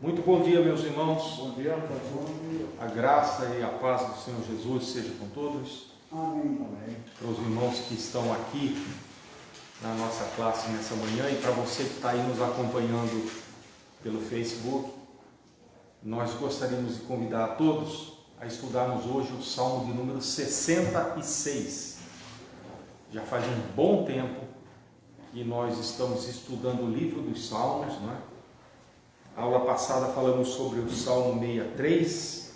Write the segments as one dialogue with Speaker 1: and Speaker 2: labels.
Speaker 1: Muito bom dia, meus irmãos.
Speaker 2: Bom dia, bom dia.
Speaker 1: A graça e a paz do Senhor Jesus seja com todos.
Speaker 2: Amém, amém.
Speaker 1: Para os irmãos que estão aqui na nossa classe nessa manhã e para você que está aí nos acompanhando pelo Facebook, nós gostaríamos de convidar a todos a estudarmos hoje o Salmo de número 66. Já faz um bom tempo que nós estamos estudando o livro dos Salmos, não é? A aula passada falamos sobre o Salmo 63,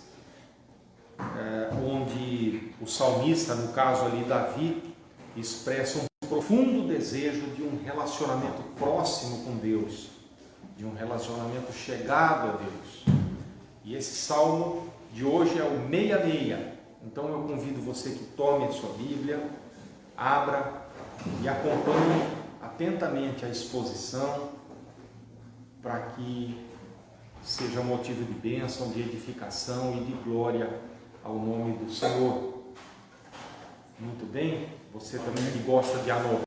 Speaker 1: onde o salmista, no caso ali Davi, expressa um profundo desejo de um relacionamento próximo com Deus, de um relacionamento chegado a Deus. E esse salmo de hoje é o 66. Então eu convido você que tome a sua Bíblia, abra e acompanhe atentamente a exposição, para que seja motivo de bênção, de edificação e de glória ao nome do Senhor. Muito bem, você também que gosta de anotar,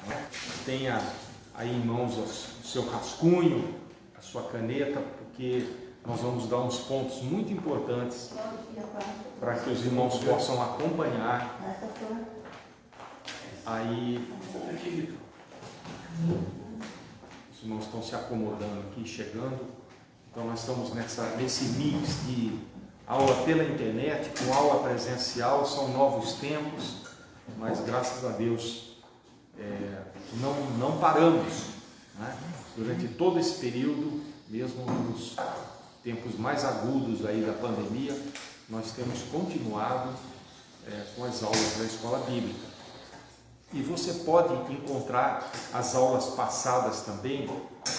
Speaker 1: né? Tenha aí em mãos o seu rascunho, a sua caneta, porque nós vamos dar uns pontos muito importantes para que os irmãos possam acompanhar aí. Os irmãos estão se acomodando aqui, chegando. Então nós estamos nesse mix de aula pela internet com aula presencial. São novos tempos, mas graças a Deus não paramos, né? Durante todo esse período, mesmo nos tempos mais agudos aí da pandemia, nós temos continuado com as aulas da Escola Bíblica. E você pode encontrar as aulas passadas também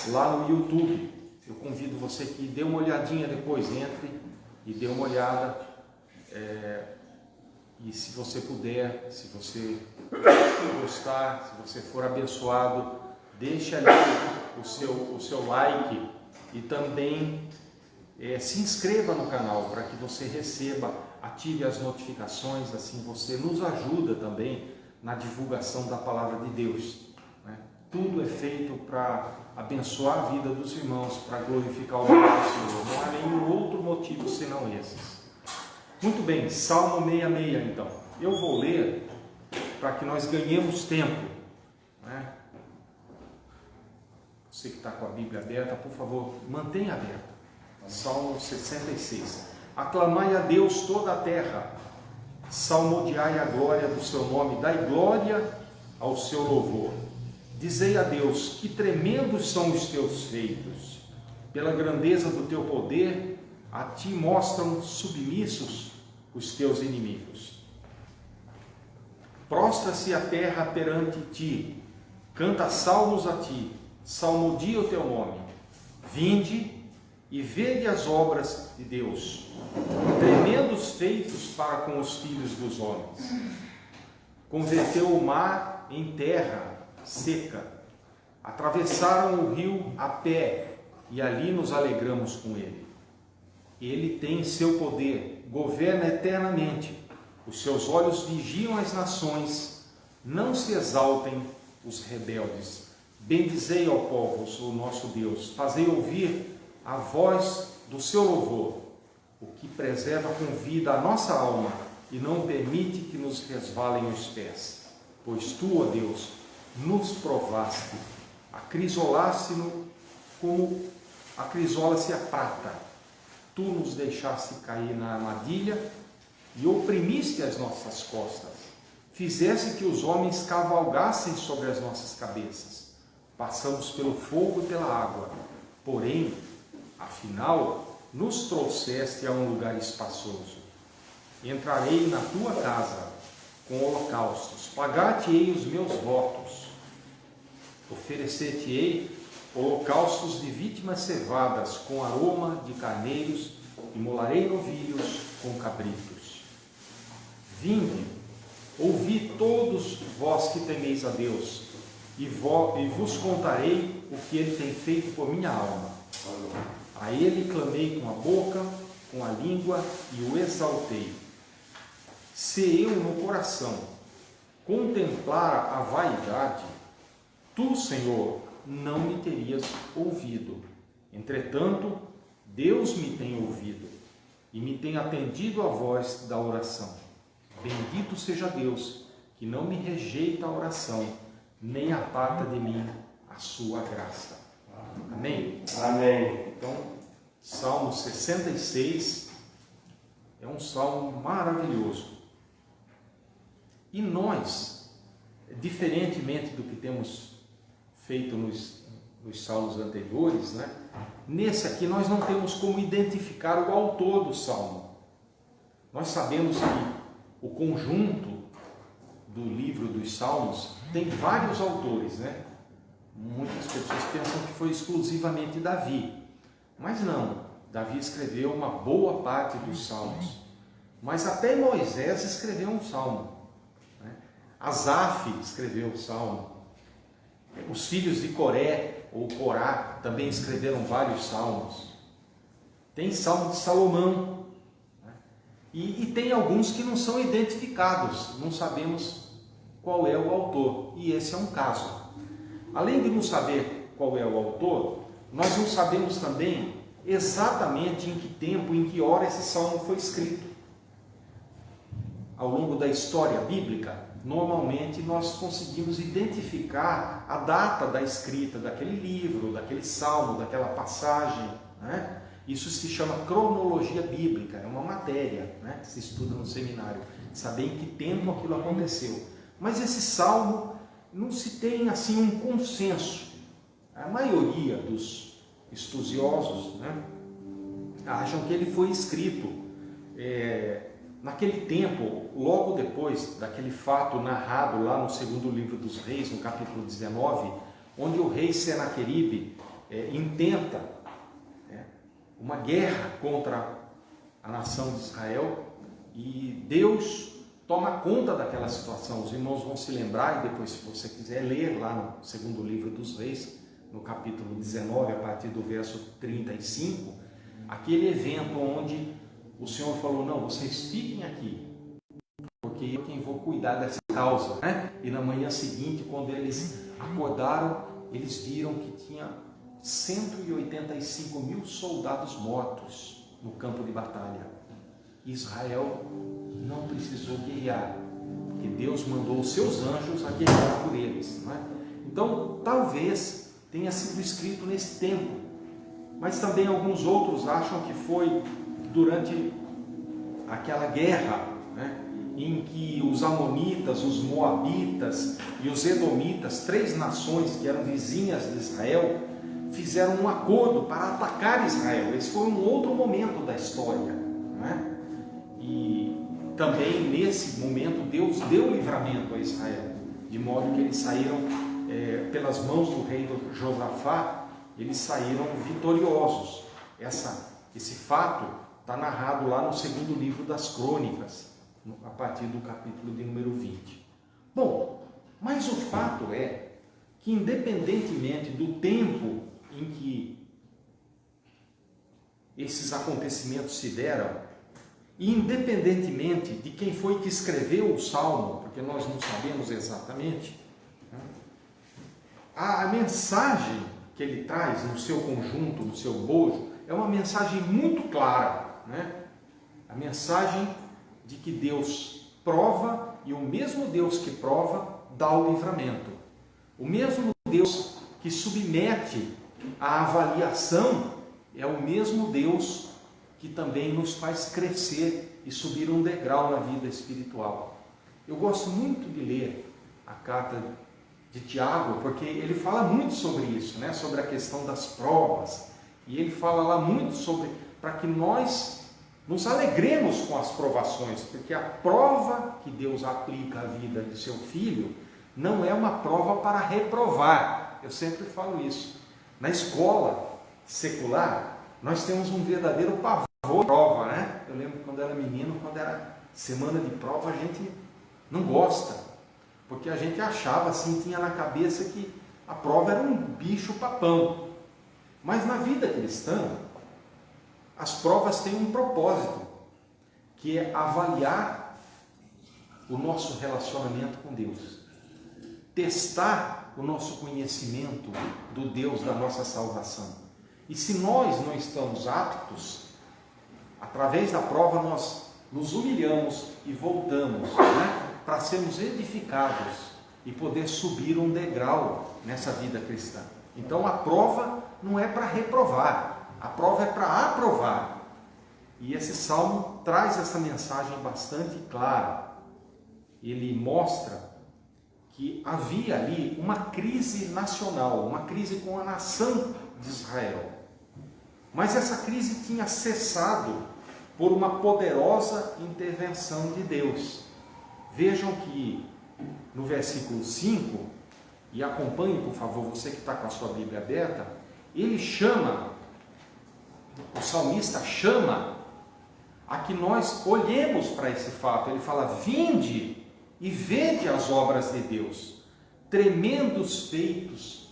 Speaker 1: lá no YouTube. Eu convido você que dê uma olhadinha depois, entre e dê uma olhada. E se você puder, se você gostar, se você for abençoado, deixe ali o seu like e também se inscreva no canal para que você receba, ative as notificações, assim você nos ajuda também na divulgação da palavra de Deus, né? Tudo é feito para abençoar a vida dos irmãos, para glorificar o nome do Senhor. Não há nenhum outro motivo senão esses. Muito bem, Salmo 66 então. Eu vou ler para que nós ganhemos tempo, né? Você que está com a Bíblia aberta, por favor, mantenha aberta. Salmo 66. Aclamai a Deus toda a terra, salmodiai a glória do seu nome, dai glória ao seu louvor. Dizei a Deus, que tremendos são os teus feitos. Pela grandeza do teu poder, a ti mostram submissos os teus inimigos. Prostra-se a terra perante ti, canta salmos a ti, salmodia o teu nome. Vinde e vede as obras de Deus, tremendos feitos para com os filhos dos homens. Converteu o mar em terra seca, atravessaram o rio a pé, e ali nos alegramos com ele. Ele tem seu poder, governa eternamente, os seus olhos vigiam as nações, não se exaltem os rebeldes. Bendizei ao povo, o nosso Deus, fazei ouvir a voz do seu louvor, o que preserva com vida a nossa alma e não permite que nos resvalem os pés. Pois tu, ó Deus, nos provaste, acrisolaste-no como acrisola-se a prata. Tu nos deixaste cair na armadilha e oprimiste as nossas costas. Fizeste que os homens cavalgassem sobre as nossas cabeças. Passamos pelo fogo e pela água, porém, afinal, nos trouxeste a um lugar espaçoso. Entrarei na tua casa com holocaustos, pagar-te-ei os meus votos, oferecer-te-ei holocaustos de vítimas cevadas com aroma de carneiros, e molarei novilhos com cabritos. Vinde, ouvi todos vós que temeis a Deus, e vos contarei o que ele tem feito por minha alma. A ele clamei com a boca, com a língua, e o exaltei. Se eu no coração contemplara a vaidade, tu, Senhor, não me terias ouvido. Entretanto, Deus me tem ouvido e me tem atendido à voz da oração. Bendito seja Deus, que não me rejeita a oração, nem aparta de mim a sua graça. Amém?
Speaker 3: Amém.
Speaker 1: Então, Salmo 66 é um salmo maravilhoso. E nós, diferentemente do que temos feito nos salmos anteriores, né? Nesse aqui nós não temos como identificar o autor do salmo. Nós sabemos que o conjunto do livro dos salmos tem vários autores, né? Muitas pessoas pensam que foi exclusivamente Davi, mas não. Davi escreveu uma boa parte dos salmos, mas até Moisés escreveu um salmo, né? Asaf escreveu um salmo. Os filhos de Coré ou Corá também escreveram vários salmos. Tem salmo de Salomão, né? E tem alguns que não são identificados, não sabemos qual é o autor, e esse é um caso. Além de não saber qual é o autor, nós não sabemos também exatamente em que tempo, em que hora esse salmo foi escrito. Ao longo da história bíblica, normalmente nós conseguimos identificar a data da escrita daquele livro, daquele salmo, daquela passagem, né? Isso se chama cronologia bíblica, é uma matéria, né, que se estuda no seminário, saber em que tempo aquilo aconteceu. Mas esse salmo não se tem assim um consenso. A maioria dos estudiosos, né, acham que ele foi escrito naquele tempo, logo depois daquele fato narrado lá no segundo livro dos Reis, no capítulo 19, onde o rei Senaqueribe intenta uma guerra contra a nação de Israel, e Deus toma conta daquela situação. Os irmãos vão se lembrar, e depois, se você quiser ler lá no segundo livro dos Reis, no capítulo 19, a partir do verso 35, aquele evento onde o Senhor falou: não, vocês fiquem aqui, porque eu quem vou cuidar dessa causa, né? E na manhã seguinte, quando eles acordaram, eles viram que tinha 185 mil soldados mortos no campo de batalha. Israel não precisou guerrear, porque Deus mandou os seus anjos a guerrear por eles, né? Então, talvez tenha sido escrito nesse tempo, mas também alguns outros acham que foi durante aquela guerra, né, em que os amonitas, os moabitas e os edomitas, 3 nações que eram vizinhas de Israel, fizeram um acordo para atacar Israel. Esse foi um outro momento da história, né? E também nesse momento Deus deu livramento a Israel, de modo que eles saíram pelas mãos do rei Josafá, eles saíram vitoriosos. Esse fato está narrado lá no segundo livro das Crônicas, a partir do capítulo de número 20. Bom, mas o fato é que, independentemente do tempo em que esses acontecimentos se deram, e independentemente de quem foi que escreveu o Salmo, porque nós não sabemos exatamente, né, a mensagem que ele traz no seu conjunto, no seu bojo, é uma mensagem muito clara, né? A mensagem de que Deus prova, e o mesmo Deus que prova dá o livramento. O mesmo Deus que submete à avaliação é o mesmo Deus que também nos faz crescer e subir um degrau na vida espiritual. Eu gosto muito de ler a carta de Tiago, porque ele fala muito sobre isso, né? Sobre a questão das provas, e ele fala lá muito sobre, para que nós nos alegremos com as provações, porque a prova que Deus aplica à vida de seu filho não é uma prova para reprovar. Eu sempre falo isso. Na escola secular, nós temos um verdadeiro pavor de prova, né? Eu lembro quando era menino, quando era semana de prova, a gente não gosta, porque a gente achava assim, tinha na cabeça que a prova era um bicho papão. Mas na vida cristã, as provas têm um propósito, que é avaliar o nosso relacionamento com Deus, testar o nosso conhecimento do Deus da nossa salvação. E se nós não estamos aptos, através da prova nós nos humilhamos e voltamos, né, para sermos edificados e poder subir um degrau nessa vida cristã. Então a prova não é para reprovar, a prova é para aprovar. E esse salmo traz essa mensagem bastante clara. Ele mostra que havia ali uma crise nacional, uma crise com a nação de Israel. Mas essa crise tinha cessado por uma poderosa intervenção de Deus. Vejam que no versículo 5, e acompanhe por favor, você que está com a sua Bíblia aberta, ele chama, o salmista chama a que nós olhemos para esse fato. Ele fala: vinde e vede as obras de Deus, tremendos feitos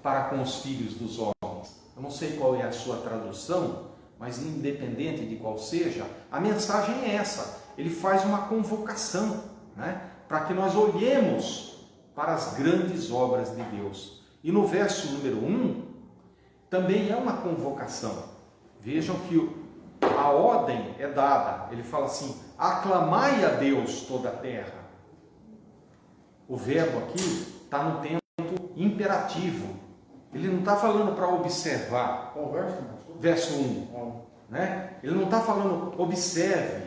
Speaker 1: para com os filhos dos homens. Eu não sei qual é a sua tradução, mas independente de qual seja, a mensagem é essa. Ele faz uma convocação, né, para que nós olhemos para as grandes obras de Deus. E no verso número 1, também é uma convocação. Vejam que a ordem é dada. Ele fala assim: aclamai a Deus toda a terra. O verbo aqui está no tempo imperativo. Ele não está falando para observar.
Speaker 2: Qual verso?
Speaker 1: Verso 1. Né? Ele não está falando observe,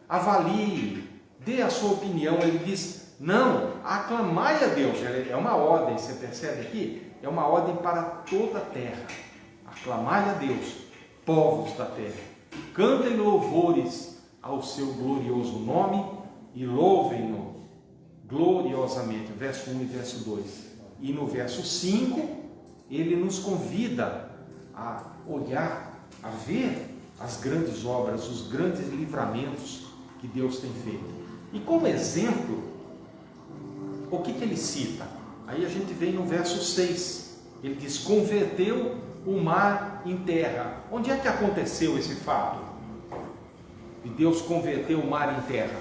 Speaker 1: avalie, dê a sua opinião. Ele diz: não, aclamai a Deus. É uma ordem, você percebe aqui? É uma ordem para toda a terra. Aclamai a Deus, povos da terra. Cantem louvores ao seu glorioso nome e louvem-no gloriosamente. Verso 1 e verso 2. E no verso 5, ele nos convida a olhar, a ver as grandes obras, os grandes livramentos que Deus tem feito. E como exemplo, o que ele cita? Aí a gente vem no verso 6. Ele diz: converteu o mar em terra. Onde é que aconteceu esse fato? E Deus converteu o mar em terra.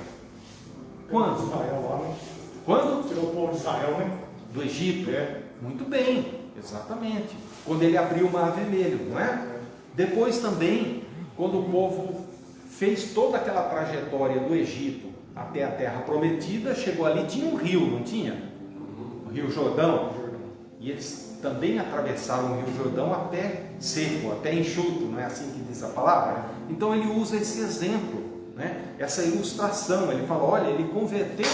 Speaker 1: Quando?
Speaker 2: Israel lá, né?
Speaker 1: Quando?
Speaker 2: Tirou o povo de Israel, né?
Speaker 1: Do Egito.
Speaker 2: É.
Speaker 1: Muito bem, exatamente. Quando ele abriu o mar vermelho, não é? Depois também, quando o povo fez toda aquela trajetória do Egito até a terra prometida, chegou ali, tinha um rio, não tinha? O Rio Jordão. E eles também atravessaram o Rio Jordão a pé seco, a pé enxuto, não é assim que diz a palavra? Então ele usa esse exemplo, né? Essa ilustração. Ele fala: olha, ele converteu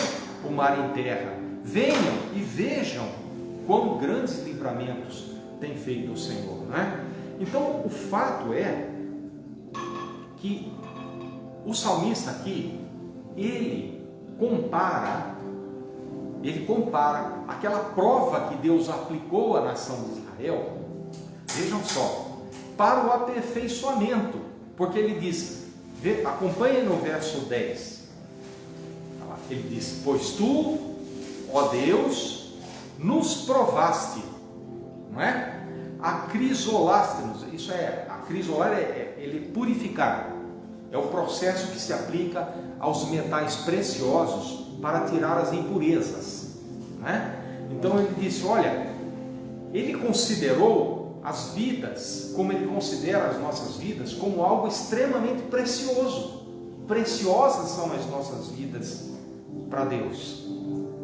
Speaker 1: o mar em terra. Venham e vejam quão grandes livramentos tem feito o Senhor, né? Então o fato é que o salmista aqui, ele compara aquela prova que Deus aplicou à nação de Israel, vejam só, para o aperfeiçoamento, porque ele diz, acompanhe no verso 10, ele diz: pois tu, ó Deus, nos provaste, não é? Acrisolaste-nos. Isso é, acrisolar ele purificar, é o processo que se aplica aos metais preciosos para tirar as impurezas, né? Então ele disse: olha, ele considerou as vidas, como ele considera as nossas vidas, como algo extremamente precioso. Preciosas são as nossas vidas para Deus,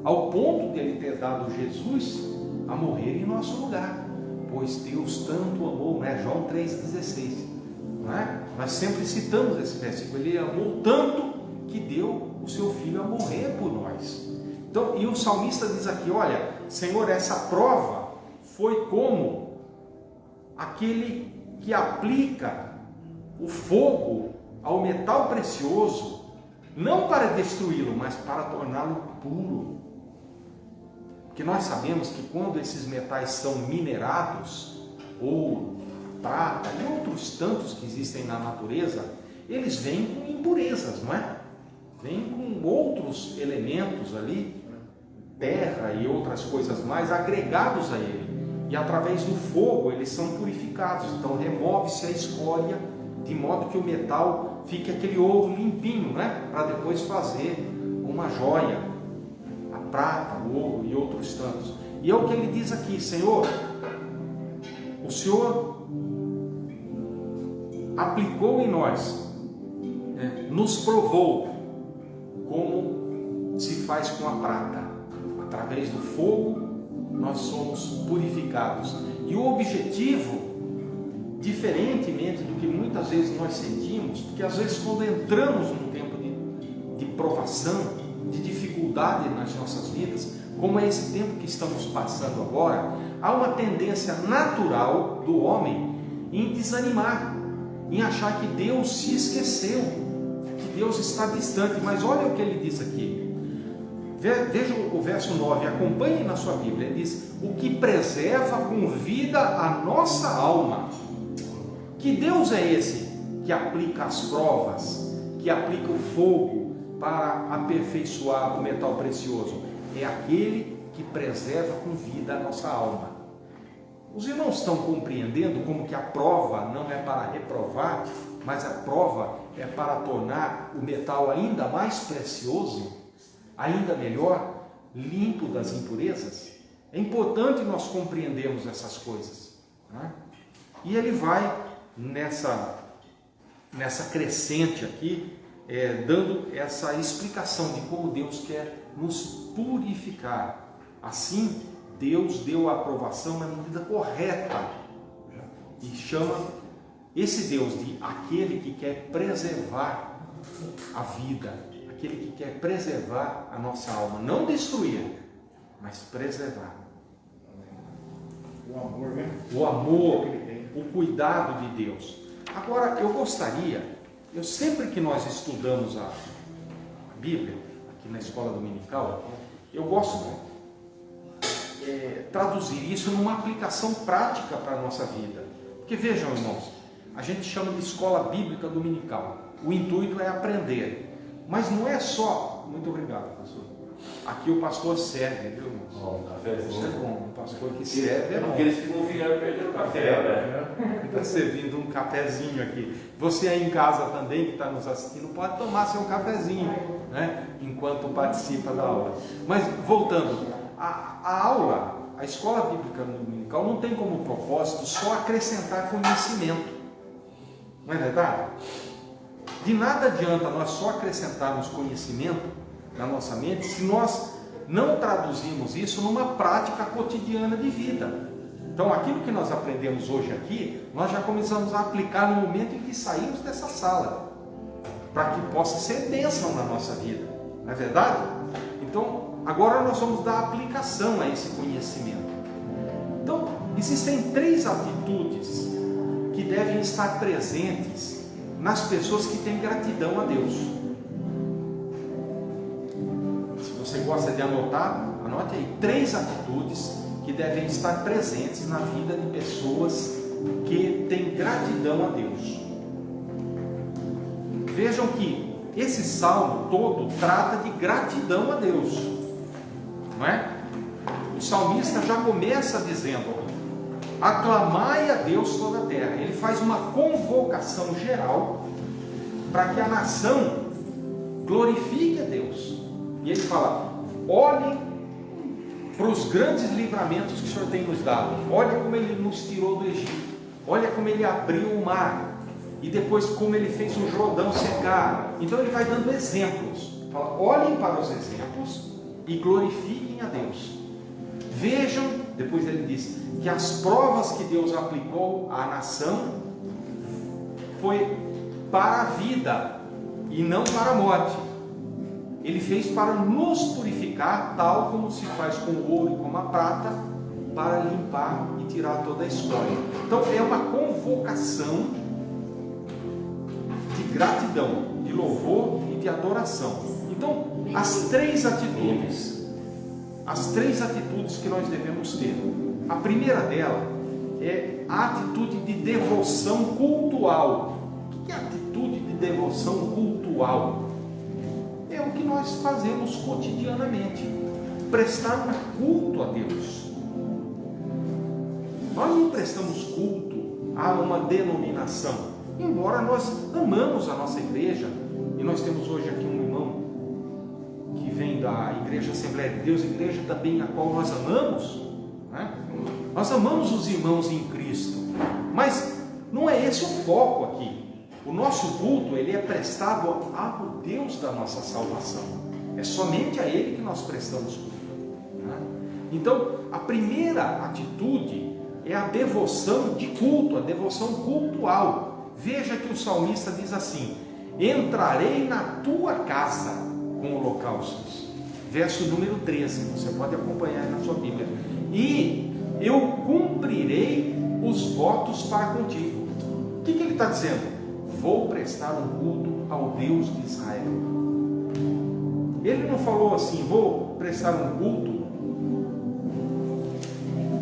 Speaker 1: ao ponto de ele ter dado Jesus a morrer em nosso lugar, pois Deus tanto amou, né? João 3,16, não é? Nós sempre citamos esse versículo. Ele amou tanto que deu o seu filho a morrer por nós. Então, e o salmista diz aqui: olha, Senhor, essa prova foi como aquele que aplica o fogo ao metal precioso, não para destruí-lo, mas para torná-lo puro. Porque nós sabemos que quando esses metais são minerados, ouro, prata e outros tantos que existem na natureza, eles vêm com impurezas, não é? Vêm com outros elementos ali, terra e outras coisas mais agregados a ele. E através do fogo eles são purificados. Então remove-se a escória, de modo que o metal fique aquele ouro limpinho, né? Para depois fazer uma joia, a prata, o ouro e outros tantos. E é o que ele diz aqui: Senhor, o Senhor aplicou em nós, nos provou como se faz com a prata. Através do fogo nós somos purificados. E o objetivo, diferentemente do que muitas vezes nós sentimos, porque às vezes quando entramos num tempo de provação, de dificuldade nas nossas vidas, como é esse tempo que estamos passando agora, há uma tendência natural do homem em desanimar, em achar que Deus se esqueceu, que Deus está distante. Mas olha o que ele diz aqui. Veja o verso 9, acompanhe na sua Bíblia. Ele diz: o que preserva com vida a nossa alma. Que Deus é esse que aplica as provas, que aplica o fogo para aperfeiçoar o metal precioso? É aquele que preserva com vida a nossa alma. Os irmãos estão compreendendo como que a prova não é para reprovar, mas a prova é para tornar o metal ainda mais precioso, ainda melhor, limpo das impurezas? É importante nós compreendermos essas coisas, né? E ele vai nessa crescente aqui, dando essa explicação de como Deus quer nos purificar. Assim, Deus deu a aprovação na medida correta, né? E chama esse Deus de aquele que quer preservar a vida, aquele que quer preservar a nossa alma, não destruir, mas preservar.
Speaker 2: O amor, né?
Speaker 1: O amor, o cuidado de Deus. Agora, eu gostaria, sempre que nós estudamos a Bíblia, aqui na escola dominical, eu gosto de traduzir isso numa aplicação prática para a nossa vida. Porque vejam, irmãos, a gente chama de escola bíblica dominical. O intuito é aprender. Mas não é só... Muito obrigado, pastor. Aqui o pastor serve, viu, irmãos?
Speaker 3: Um cafezinho.
Speaker 1: Isso é bom. O pastor que serve é bom.
Speaker 3: Porque eles ficam virando perder o café, né?
Speaker 1: Está servindo um cafezinho aqui. Você aí em casa também, que está nos assistindo, pode tomar seu cafezinho, né? Enquanto participa da aula. Mas voltando, a aula, a escola bíblica dominical não tem como propósito só acrescentar conhecimento. Não é verdade? De nada adianta nós só acrescentarmos conhecimento na nossa mente se nós não traduzimos isso numa prática cotidiana de vida. Então, aquilo que nós aprendemos hoje aqui, nós já começamos a aplicar no momento em que saímos dessa sala, para que possa ser bênção na nossa vida. Não é verdade? Então, agora nós vamos dar aplicação a esse conhecimento. Então, existem 3 atitudes que devem estar presentes nas pessoas que têm gratidão a Deus. Se você gosta de anotar, anote aí 3 atitudes que devem estar presentes na vida de pessoas que têm gratidão a Deus. Vejam que esse salmo todo trata de gratidão a Deus, não é? O salmista já começa dizendo: aclamai a Deus toda a terra. Ele faz uma convocação geral para que a nação glorifique a Deus. E ele fala: olhem para os grandes livramentos que o Senhor tem nos dado. Olha como Ele nos tirou do Egito. Olha como Ele abriu o mar. E depois como Ele fez o Jordão secar. Então ele vai dando exemplos. Fala: olhem para os exemplos e glorifiquem a Deus. Vejam, depois ele diz, que as provas que Deus aplicou à nação foi para a vida e não para a morte. Ele fez para nos purificar, tal como se faz com o ouro e com a prata, para limpar e tirar toda a escória. Então é uma convocação de gratidão, de louvor e de adoração. Então, as 3 atitudes que nós devemos ter. A primeira dela é a atitude de devoção cultual. O que é a atitude de devoção cultual? É o que nós fazemos cotidianamente, prestar um culto a Deus. Nós não prestamos culto a uma denominação, embora nós amamos a nossa igreja, e nós temos hoje aqui um irmão que vem da Igreja Assembleia de Deus, igreja também a qual nós amamos, né? Nós amamos os irmãos em Cristo, mas não é esse o foco aqui. O nosso culto, ele é prestado ao Deus da nossa salvação. É somente a Ele que nós prestamos culto, né? Então, a primeira atitude é a devoção de culto, a devoção cultual. Veja que o salmista diz assim: entrarei na tua casa com holocaustos. Verso número 13, você pode acompanhar aí na sua Bíblia. E eu cumprirei os votos para contigo. O que ele está dizendo? Vou prestar um culto ao Deus de Israel. Ele não falou assim, vou prestar um culto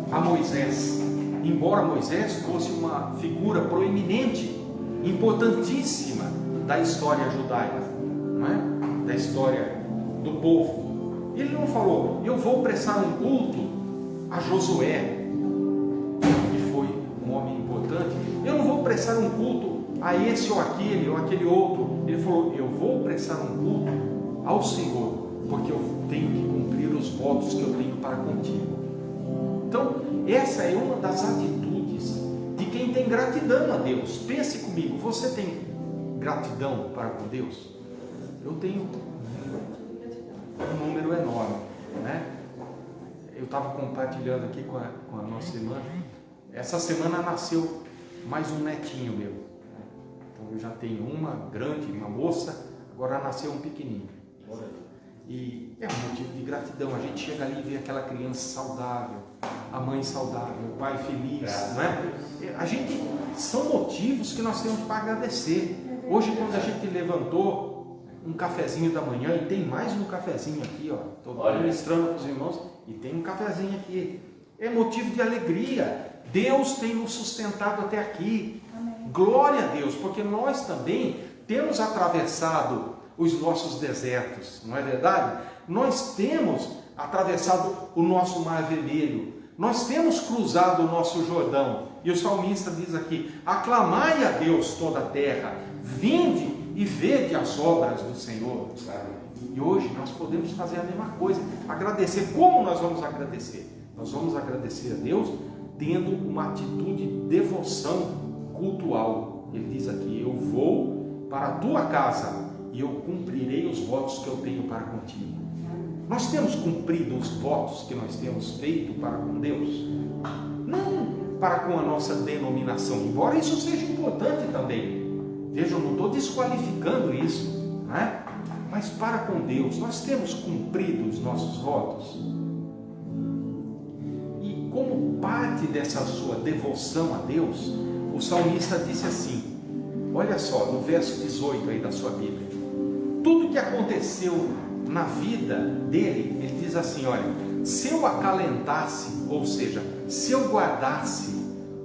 Speaker 1: a Moisés, embora Moisés fosse uma figura proeminente, importantíssima da história judaica, não é? Da história do povo. Ele não falou, eu vou prestar um culto a Josué, que foi um homem importante. Eu não vou prestar um culto a esse ou aquele outro. Ele falou, eu vou prestar um culto ao Senhor, porque eu tenho que cumprir os votos que eu tenho para contigo. Então, essa é uma das atitudes de quem tem gratidão a Deus. Pense comigo, você tem gratidão para com Deus? Eu tenho um número enorme, né? Eu estava compartilhando aqui com a nossa irmã. Essa semana nasceu mais um netinho meu. Então eu já tenho uma grande, uma moça, agora nasceu um pequenininho. E é um motivo de gratidão. A gente chega ali e vê aquela criança saudável, a mãe saudável, o pai feliz, não é? A gente, são motivos que nós temos para agradecer. Hoje, quando a gente levantou um cafezinho da manhã, e tem mais um cafezinho aqui, ó, estou ministrando para os irmãos, e tem um cafezinho aqui, é motivo de alegria. Deus tem nos sustentado até aqui. Amém. Glória a Deus, porque nós também temos atravessado os nossos desertos, não é verdade? Nós temos atravessado o nosso mar vermelho, nós temos cruzado o nosso Jordão, e o salmista diz aqui: aclamai a Deus toda a terra, vinde e vede as obras do Senhor. E hoje nós podemos fazer a mesma coisa, agradecer. Como nós vamos agradecer? Nós vamos agradecer a Deus tendo uma atitude de devoção cultual. Ele diz aqui: eu vou para a tua casa e eu cumprirei os votos que eu tenho para contigo. Nós temos cumprido os votos que nós temos feito para com Deus? Não para com a nossa denominação, embora isso seja importante também. Veja, eu não estou desqualificando isso, né? Mas para com Deus, nós temos cumprido os nossos votos? E como parte dessa sua devoção a Deus, o salmista disse assim, olha só, no verso 18 aí da sua Bíblia, tudo que aconteceu na vida dele, ele diz assim, olha, se eu acalentasse, ou seja, se eu guardasse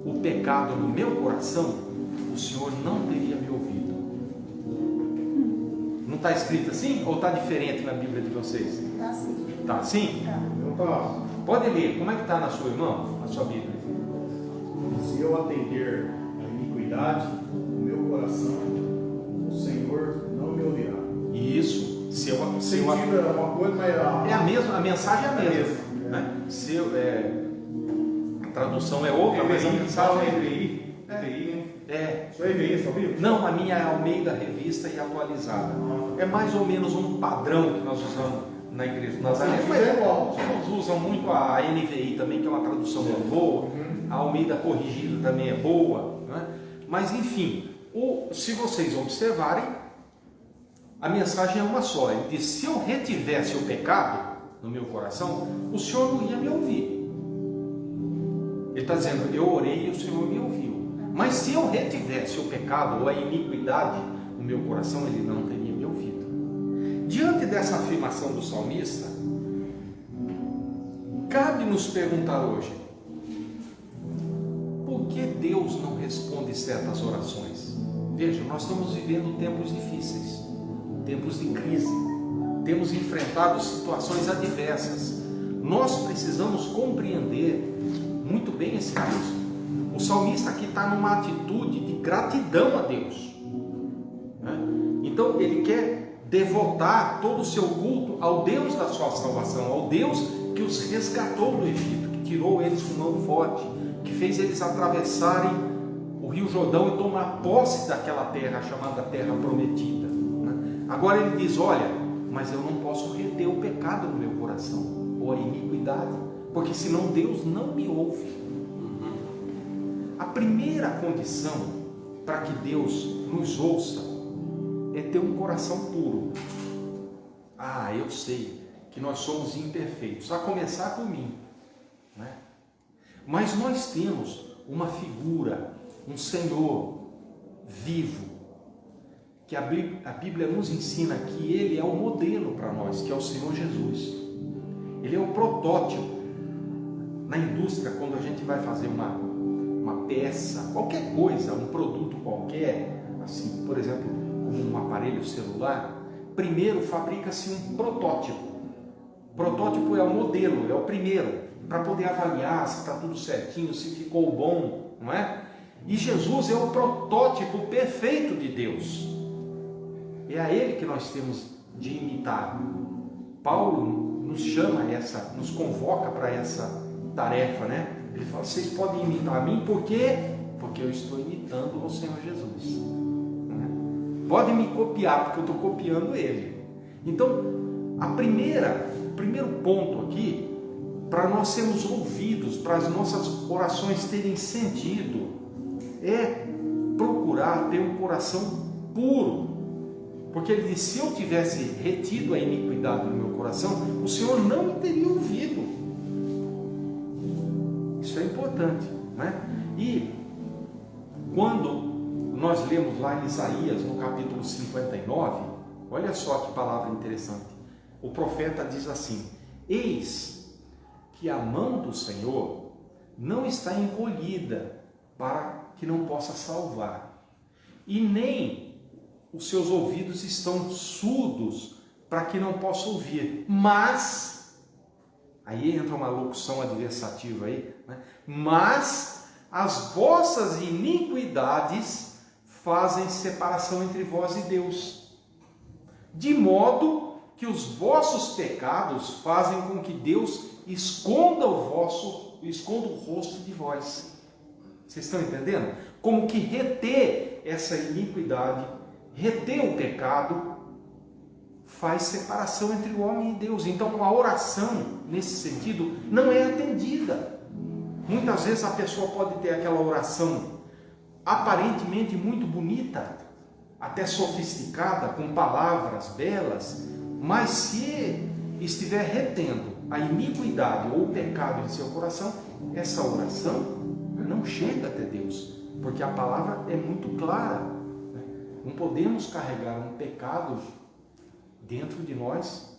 Speaker 1: o pecado no meu coração, o Senhor não teria me ouvido. Não está escrito assim? Ou está diferente na Bíblia de vocês?
Speaker 4: Está assim.
Speaker 1: Está assim?
Speaker 4: Tá.
Speaker 1: Pode ler, como é que está na sua irmã, na sua Bíblia?
Speaker 2: Se eu atender a iniquidade no meu coração, o Senhor não me ouvirá.
Speaker 1: Isso.
Speaker 2: O sentido é uma coisa, mas
Speaker 1: é a mesma, a mensagem é a mesma.
Speaker 2: É.
Speaker 1: Né? A tradução é outra, mas a mensagem é
Speaker 2: EVI,
Speaker 1: Só
Speaker 2: EVI, só viu?
Speaker 1: Não, a minha é Almeida Revista e Atualizada. É mais ou menos um padrão que nós usamos na igreja Nazaré, mas uns usam muito a NVI também, que é uma tradução muito boa. A Almeida Corrigida também é boa, né? Mas enfim, se vocês observarem, a mensagem é uma só. Ele diz: se eu retivesse o pecado no meu coração, o Senhor não ia me ouvir. Ele está dizendo: eu orei e o Senhor me ouviu. Mas se eu retivesse o pecado ou a iniquidade no meu coração, Ele não teria me ouvido. Diante dessa afirmação do salmista, cabe nos perguntar hoje: por que Deus não responde certas orações? Veja, nós estamos vivendo tempos difíceis, tempos de crise, temos enfrentado situações adversas. Nós precisamos compreender muito bem esse texto. O salmista aqui está numa atitude de gratidão a Deus, né? Então ele quer devotar todo o seu culto ao Deus da sua salvação, ao Deus que os resgatou do Egito, que tirou eles com mão forte, que fez eles atravessarem o o Rio Jordão e tomar posse daquela terra chamada Terra Prometida, né? Agora ele diz, olha, mas eu não posso reter o pecado no meu coração, ou a iniquidade, porque senão Deus não me ouve. A primeira condição para que Deus nos ouça é ter um coração puro. Ah, eu sei que nós somos imperfeitos, a começar por mim, né? Mas nós temos uma figura, um Senhor vivo, que a Bíblia nos ensina que Ele é o modelo para nós, que é o Senhor Jesus. Ele é o protótipo. Na indústria, quando a gente vai fazer uma peça, qualquer coisa, um produto qualquer, assim, por exemplo, como um aparelho celular, primeiro fabrica-se um protótipo. O protótipo é o modelo, é o primeiro, para poder avaliar se está tudo certinho, se ficou bom, não é? E Jesus é o protótipo perfeito de Deus. É a Ele que nós temos de imitar. Paulo nos chama nos convoca para essa tarefa, né? Ele fala, vocês podem imitar a mim, por quê? Porque eu estou imitando o Senhor Jesus. Né? Podem me copiar, porque eu estou copiando Ele. Então, o primeiro ponto aqui, para nós sermos ouvidos, para as nossas orações terem sentido, é procurar ter um coração puro. Porque ele disse, se eu tivesse retido a iniquidade no meu coração, o Senhor não me teria ouvido. Isso é importante, né? E quando nós lemos lá em Isaías, no capítulo 59, olha só que palavra interessante. O profeta diz assim, eis que a mão do Senhor não está encolhida para que não possa salvar, e nem os seus ouvidos estão surdos para que não possa ouvir, mas, aí entra uma locução adversativa aí, né? Mas as vossas iniquidades fazem separação entre vós e Deus, de modo que os vossos pecados fazem com que Deus esconda o rosto de vós. Vocês estão entendendo? Como que reter essa iniquidade, reter o pecado, faz separação entre o homem e Deus. Então a oração, nesse sentido, não é atendida. Muitas vezes a pessoa pode ter aquela oração aparentemente muito bonita, até sofisticada, com palavras belas, mas se estiver retendo a iniquidade ou o pecado em seu coração, essa oração não chega até Deus, porque a palavra é muito clara. Não podemos carregar um pecado dentro de nós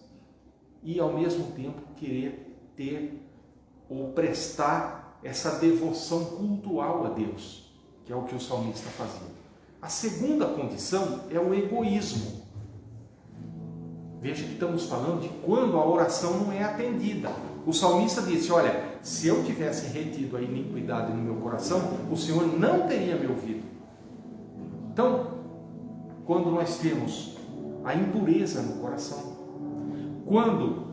Speaker 1: e ao mesmo tempo querer ter ou prestar essa devoção cultual a Deus, que é o que o salmista fazia. A segunda condição é o egoísmo. Veja que estamos falando de quando a oração não é atendida. O salmista disse, olha, se eu tivesse retido a iniquidade no meu coração, o Senhor não teria me ouvido. Então, quando nós temos a impureza no coração, quando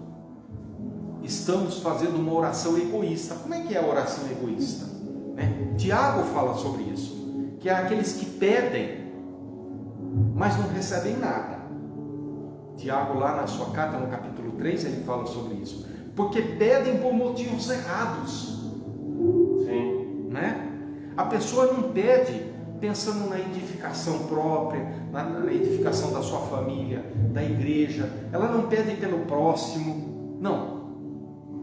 Speaker 1: estamos fazendo uma oração egoísta, como é que é a oração egoísta? Tiago fala sobre isso, que é aqueles que pedem, mas não recebem nada. Tiago, lá na sua carta, no capítulo 3, ele fala sobre isso. Porque pedem por motivos errados.
Speaker 3: Sim.
Speaker 1: Né? A pessoa não pede pensando na edificação própria, na edificação da sua família, da igreja. Ela não pede pelo próximo. Não.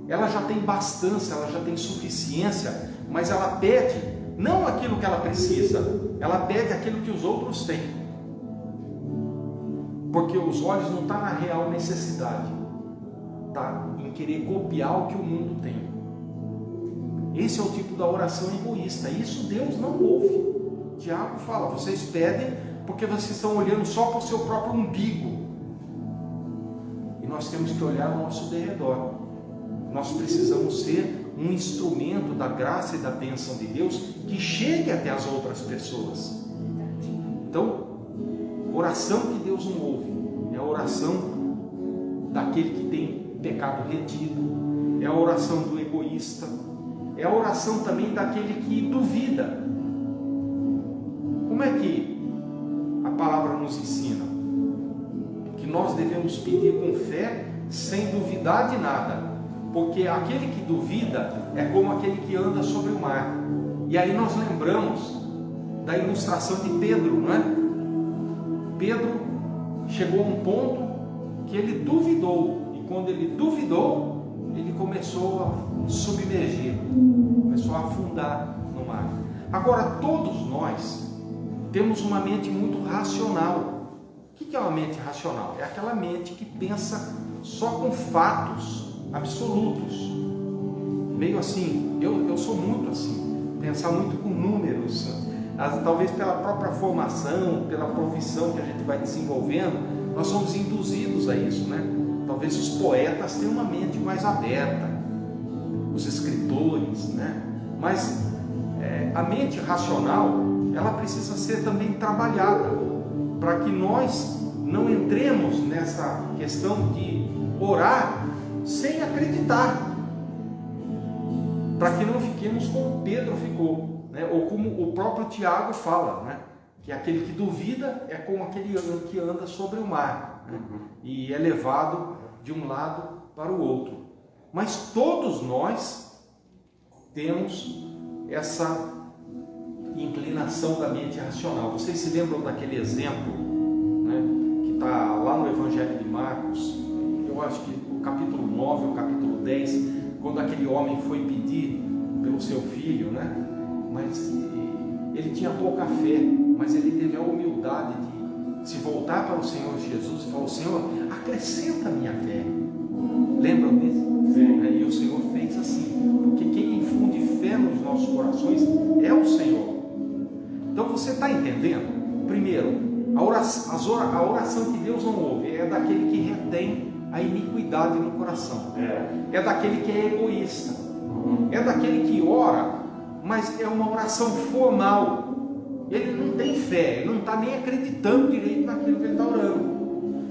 Speaker 1: Ela já tem bastância, ela já tem suficiência, mas ela pede não aquilo que ela precisa, ela pede aquilo que os outros têm. Porque os olhos não estão na real necessidade, está em querer copiar o que o mundo tem. Esse é o tipo da oração egoísta. Isso Deus não ouve. Tiago fala, vocês pedem porque vocês estão olhando só para o seu próprio umbigo. E nós temos que olhar ao nosso derredor. Nós precisamos ser um instrumento da graça e da bênção de Deus que chegue até as outras pessoas. Então, oração que Deus não ouve é a oração daquele que tem pecado retido, é a oração do egoísta, é a oração também daquele que duvida. Como é que a palavra nos ensina? Que nós devemos pedir com fé, sem duvidar de nada, porque aquele que duvida é como aquele que anda sobre o mar. E aí nós lembramos da ilustração de Pedro, não é? Pedro chegou a um ponto que ele duvidou, e quando ele duvidou, ele começou a submergir, começou a afundar no mar. Agora, todos nós temos uma mente muito racional. O que é uma mente racional? É aquela mente que pensa só com fatos absolutos. Meio assim, eu sou muito assim, pensar muito com números, talvez pela própria formação, pela profissão que a gente vai desenvolvendo, nós somos induzidos a isso, né? Talvez os poetas tenham uma mente mais aberta, os escritores, né? Mas a mente racional, ela precisa ser também trabalhada, para que nós não entremos nessa questão de orar sem acreditar, para que não fiquemos como Pedro ficou, né? Ou como o próprio Tiago fala, né? Que aquele que duvida é como aquele que anda sobre o mar, né? E é levado de um lado para o outro. Mas todos nós temos essa inclinação da mente racional. Vocês se lembram daquele exemplo, né, que está lá no Evangelho de Marcos, eu acho que o capítulo 9 ou o capítulo 10, quando aquele homem foi pedir pelo seu filho, né? Mas ele tinha pouca fé, mas ele teve a humildade de se voltar para o Senhor Jesus e falou: Senhor, acrescenta a minha fé. Lembram disso?
Speaker 3: Sim.
Speaker 1: E o Senhor fez assim, porque quem infunde fé nos nossos corações é o Senhor. Então você está entendendo? Primeiro, a oração que Deus não ouve é daquele que retém a iniquidade no coração. É daquele que é egoísta. É daquele que ora, mas é uma oração formal. Ele não tem fé, ele não está nem acreditando direito naquilo que ele está orando.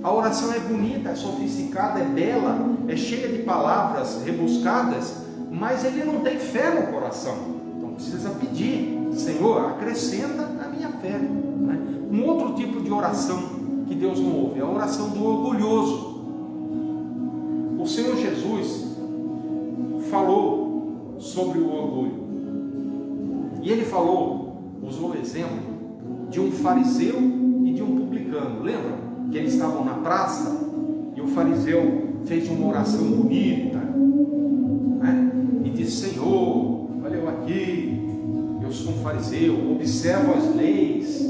Speaker 1: A oração é bonita, é sofisticada, é bela, é cheia de palavras rebuscadas, mas ele não tem fé no coração. Então precisa pedir: Senhor, acrescenta a minha fé, né? Um outro tipo de oração que Deus não ouve é a oração do orgulhoso. O Senhor Jesus falou sobre o orgulho, e ele usou o exemplo de um fariseu e de um publicano. Lembram que eles estavam na praça e o fariseu fez uma oração bonita, né? E disse: Senhor, olha eu aqui, eu sou um fariseu, observo as leis,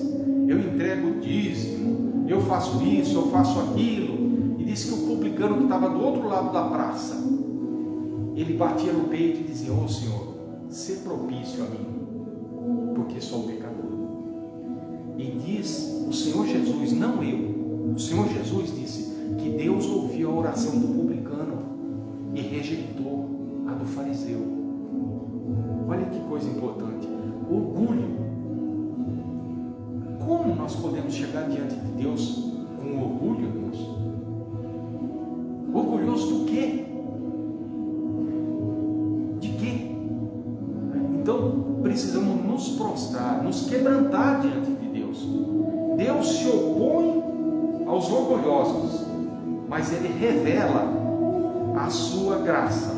Speaker 1: eu entrego o dízimo, eu faço isso, eu faço aquilo. E disse que o publicano que estava do outro lado da praça, ele batia no peito e dizia: Ô Senhor, sê propício a mim, porque sou pecador. E diz o Senhor Jesus, não eu, o Senhor Jesus disse que Deus ouviu a oração do publicano e rejeitou a do fariseu. Olha que coisa importante. Orgulho. Como nós podemos chegar diante de Deus com orgulho, irmãos? Orgulhoso do quê? De quê? Então precisamos nos prostrar, nos quebrantar diante de Deus. Deus se opõe aos orgulhosos, mas Ele revela a sua graça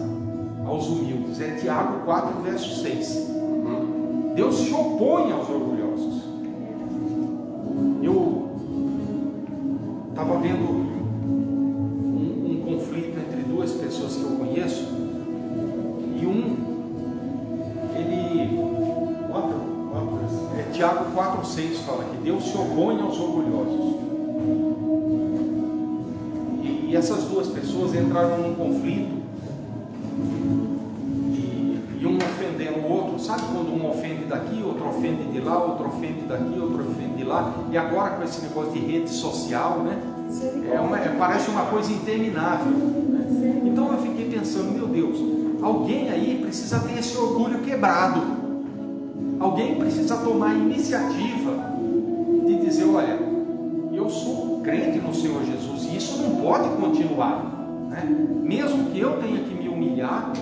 Speaker 1: aos humildes. É Tiago 4, verso 6. Deus se opõe aos orgulhosos. Eu estava vendo um conflito entre duas pessoas que eu conheço, e Tiago 4, 6 fala que Deus se opõe aos orgulhosos. E essas duas pessoas entraram num conflito, e um ofendendo o outro. Sabe quando um ofende daqui, outro ofende de lá, outro ofende daqui, outro ofende de lá? E agora com esse negócio de rede social, né? Parece uma coisa interminável, né? Então eu fiquei pensando: meu Deus, alguém aí precisa ter esse orgulho quebrado. Alguém precisa tomar a iniciativa de dizer: olha, eu sou crente no Senhor Jesus e isso não pode continuar, né? Mesmo que eu tenha que me humilhar,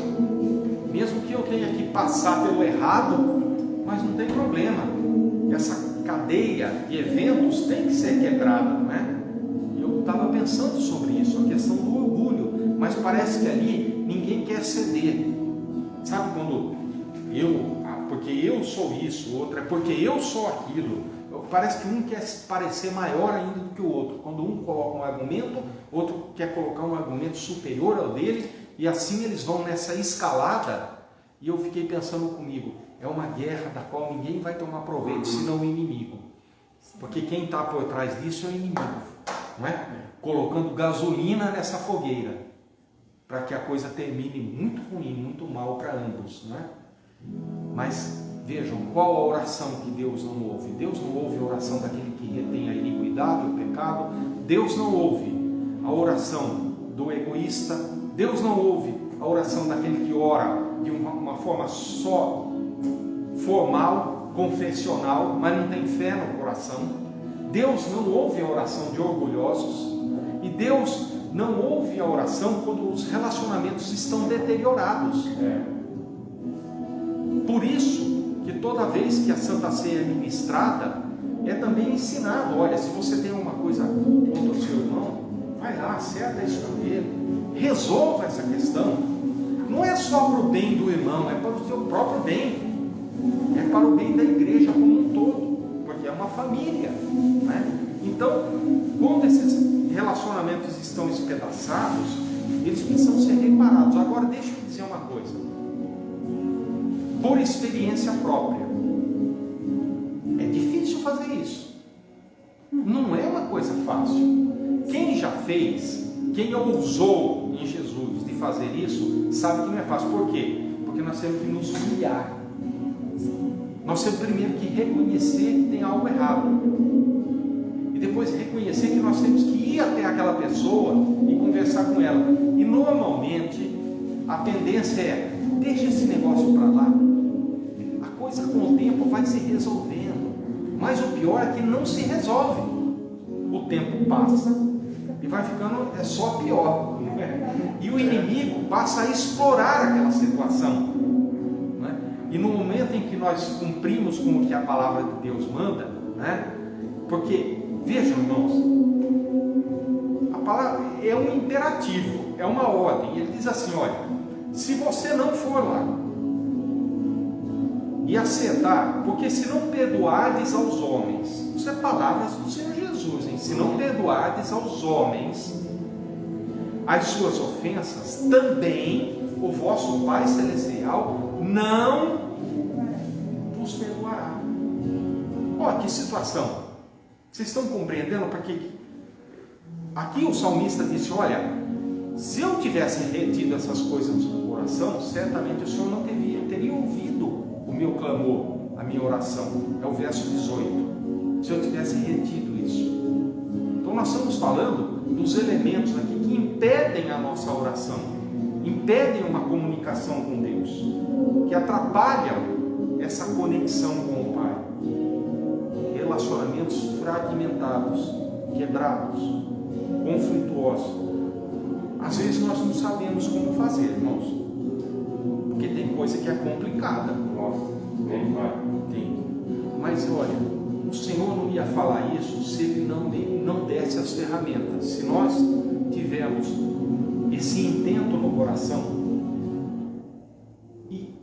Speaker 1: mesmo que eu tenha que passar pelo errado, mas não tem problema. Essa cadeia cadeia de eventos tem que ser quebrada, não é? Eu estava pensando sobre isso, a questão do orgulho, mas parece que ali ninguém quer ceder. Sabe quando porque eu sou isso, outro é porque eu sou aquilo. Parece que um quer parecer maior ainda do que o outro. Quando um coloca um argumento, outro quer colocar um argumento superior ao dele, e assim eles vão nessa escalada. E eu fiquei pensando comigo, é uma guerra da qual ninguém vai tomar proveito, senão o inimigo. Porque quem está por trás disso é o inimigo, não é? Colocando gasolina nessa fogueira, para que a coisa termine muito ruim, muito mal para ambos, não é? Mas vejam, qual a oração que Deus não ouve? Deus não ouve a oração daquele que retém a iniquidade, o pecado. Deus não ouve a oração do egoísta. Deus não ouve a oração daquele que ora de uma forma só formal, confessional, mas não tem fé no coração. Deus não ouve a oração de orgulhosos. E Deus não ouve a oração quando os relacionamentos estão deteriorados. Por isso que toda vez que a Santa Ceia é ministrada, é também ensinado, olha, se você tem uma coisa contra o seu irmão, vai lá, acerta isso com ele, resolva essa questão. Não é só para o bem do irmão, é para o seu próprio bem, é para o bem da igreja como um todo, porque é uma família, né? Então, quando esses relacionamentos estão espedaçados, eles precisam ser reparados. Agora, deixa eu dizer uma coisa, por experiência própria, é difícil fazer isso, não é uma coisa fácil. Quem já fez, quem ousou em Jesus de fazer isso, sabe que não é fácil. Por quê? Porque nós temos que nos humilhar, nós temos primeiro que reconhecer que tem algo errado, e depois reconhecer que nós temos que ir até aquela pessoa e conversar com ela. E normalmente a tendência é, deixa esse negócio para lá, a coisa com o tempo vai se resolvendo, mas o pior é que não se resolve, o tempo passa e vai ficando só pior, né? E o inimigo passa a explorar aquela situação, né? E no momento em que nós cumprimos com o que a palavra de Deus manda, né? Porque, vejam, irmãos, a palavra é um imperativo, é uma ordem. Ele diz assim, olha, se você não for lá e acertar, porque se não perdoardes aos homens, isso é palavras do Senhor Jesus, hein? Se não perdoardes aos homens as suas ofensas, também o vosso Pai Celestial não vos perdoará. Olha que situação, vocês estão compreendendo? Porque aqui o salmista disse, olha, se eu tivesse retido essas coisas no coração, certamente o Senhor não teria ouvido o meu clamor, a minha oração. É o verso 18. Se eu tivesse retido isso. Então nós estamos falando dos elementos aqui que impedem a nossa oração, impedem uma comunicação com Deus, que atrapalham essa conexão com o Pai. Relacionamentos fragmentados, quebrados, conflituosos. Às vezes nós não sabemos como fazer, irmãos, porque tem coisa que é complicada.
Speaker 3: Nossa, nem vai.
Speaker 1: Tem. Mas olha, o Senhor não ia falar isso se Ele não desse as ferramentas. Se nós tivermos esse intento no coração e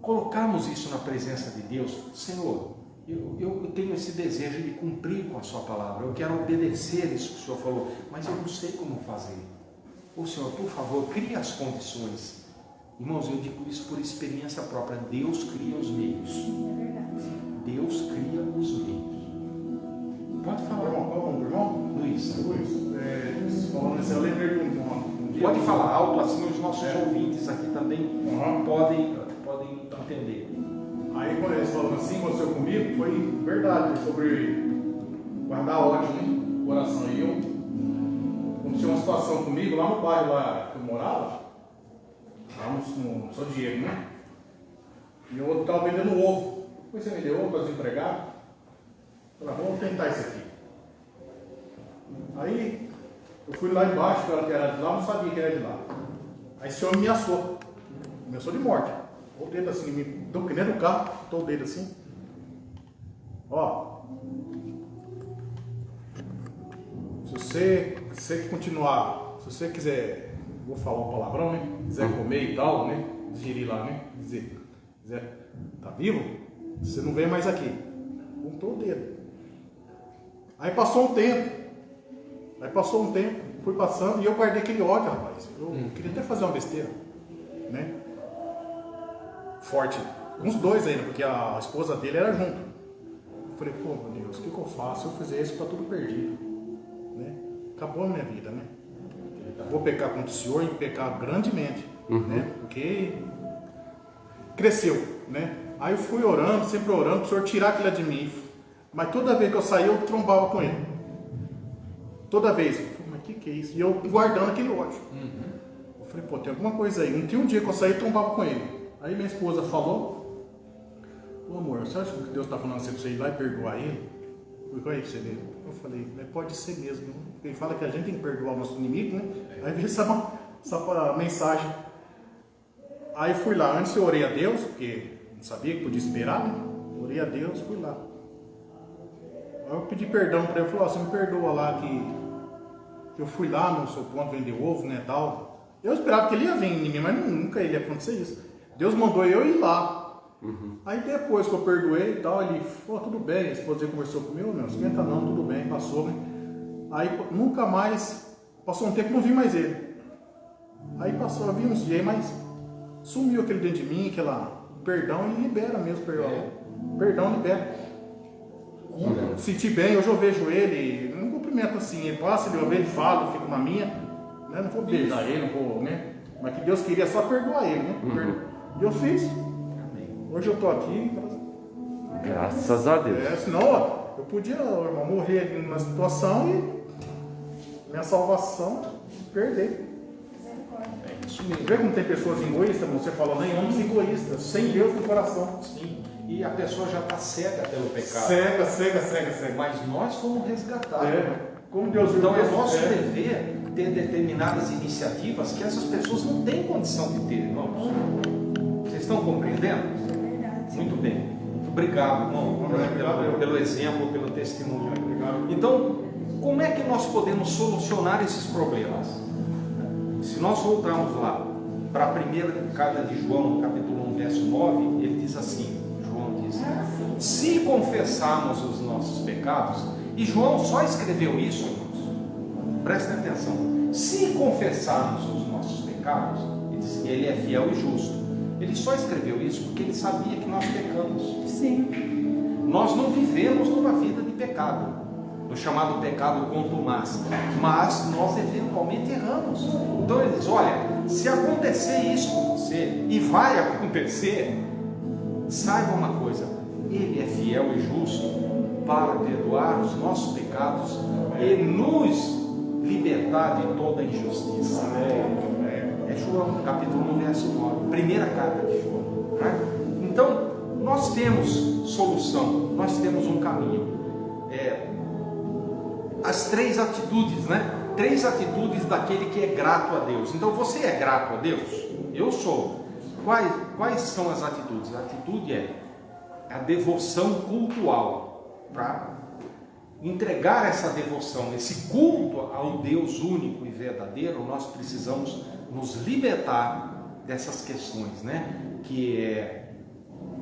Speaker 1: colocarmos isso na presença de Deus, Senhor, eu tenho esse desejo de cumprir com a Sua palavra, eu quero obedecer isso que o Senhor falou, mas eu não sei como fazer. Ô Senhor, por favor, crie as condições. Irmãos, eu digo isso por experiência própria. Deus cria os meios.
Speaker 4: É verdade.
Speaker 1: Deus cria os meios. Pode falar.
Speaker 2: Qual o irmão?
Speaker 1: Luiz.
Speaker 2: Falando assim, eu lembrei de um dia.
Speaker 1: Pode falar alto, assim os nossos ouvintes aqui também
Speaker 2: Uhum.
Speaker 1: podem entender.
Speaker 2: Aí quando eles falam assim, aconteceu comigo, foi verdade, sobre guardar ódio, né? No coração. E aconteceu uma situação comigo lá no bairro lá que eu morava, lá no São Diego, né? E o outro estava vendendo ovo. Depois você vendeu ovo para os empregados. Falei, vamos tentar isso aqui. Aí eu fui lá embaixo, que era de lá, não sabia que era de lá. Aí esse homem me ameaçou de morte. O dedo assim, me deu que nem no carro, botou o dedo assim. Ó, você continuar, se você quiser, vou falar um palavrão, né? Quiser comer e tal, né? Digerir lá, né? Quiser tá vivo, você não vem mais aqui. Contou o dedo. Aí passou um tempo, fui passando e eu guardei aquele ódio, rapaz. Eu queria até fazer uma besteira, né? Forte. Uns dois ainda, porque a esposa dele era junto. Eu falei, pô, meu Deus, o que eu faço? Se eu fizer isso, tá tudo perdido, né? Acabou a minha vida, né? Eu vou pecar contra o Senhor e pecar grandemente, né? Porque cresceu, né? Aí eu fui orando, sempre orando, para o Senhor tirar aquilo de mim. Mas toda vez que eu saía, eu trombava com ele. Toda vez. Eu falei, mas o que é isso? E eu guardando aquele ódio. Eu falei, pô, tem alguma coisa aí. Não tinha um dia que eu saí e trombava com ele. Aí minha esposa falou, ô amor, você acha que Deus está falando assim para você ir lá e perdoar ele? Perdoa aí pra você ver. Eu falei, pode ser mesmo. Ele fala que a gente tem que perdoar o nosso inimigo, né? Aí veio essa mensagem. Aí fui lá, antes eu orei a Deus, porque não sabia que podia esperar, né? Orei a Deus, fui lá. Aí eu pedi perdão para ele, falou, você me perdoa lá que eu fui lá no seu ponto vender ovo, né, tal. Eu esperava que ele ia vir em mim, mas nunca ele ia acontecer isso. Deus mandou eu ir lá. Aí depois que eu perdoei e tal, ele falou, tudo bem, a esposa dele conversou comigo, não esquenta não, tudo bem, passou, né? Aí nunca mais, passou um tempo, não vi mais ele. Aí passou, vi uns dias, mas sumiu aquele dentro de mim, perdão e libera mesmo, perdão libera. Senti bem, hoje eu vejo ele, não cumprimento assim, ele passa, ele vê, ele fala, eu fico na minha, né? Não vou beijar ele, não vou, né? Mas que Deus queria só perdoar ele, né? E eu fiz. Hoje eu tô aqui.
Speaker 3: Graças a Deus.
Speaker 2: Senão, ó, eu podia, irmão, morrer ali numa situação e minha salvação perder.
Speaker 1: É isso mesmo.
Speaker 2: Vê como tem pessoas egoístas, você falou, nem homens egoístas, sem Deus no coração.
Speaker 1: Sim. E a pessoa já está cega pelo pecado.
Speaker 2: Cega.
Speaker 1: Mas nós fomos resgatados.
Speaker 2: Como Deus viu.
Speaker 1: Então é nosso dever ter determinadas iniciativas que essas pessoas não têm condição de ter, irmãos. Vocês estão compreendendo?
Speaker 4: É verdade.
Speaker 1: Muito bem. Muito obrigado, irmão, pelo exemplo, pelo testemunho.
Speaker 2: Obrigado.
Speaker 1: Então, como é que nós podemos solucionar esses problemas? Se nós voltarmos lá para a primeira carta de João, capítulo 1, verso 9, ele diz assim, João diz, se confessarmos os nossos pecados, e João só escreveu isso, irmãos, prestem atenção, se confessarmos os nossos pecados, ele diz que ele é fiel e justo. Ele só escreveu isso porque ele sabia que nós pecamos.
Speaker 4: Sim.
Speaker 1: Nós não vivemos numa vida de pecado, no chamado pecado contumaz, mas nós eventualmente erramos. Então ele diz, olha, se acontecer isso com você, e vai acontecer, saiba uma coisa, ele é fiel e justo para perdoar os nossos pecados e nos libertar de toda injustiça. É João, capítulo 1, verso 9, primeira carta de João. Né? Então, nós temos solução, nós temos um caminho. As três atitudes, né? Três atitudes daquele que é grato a Deus. Então, você é grato a Deus? Eu sou. Quais são as atitudes? A atitude é a devoção cultual, para entregar essa devoção, esse culto ao Deus único e verdadeiro. Nós precisamos nos libertar dessas questões, né? Que é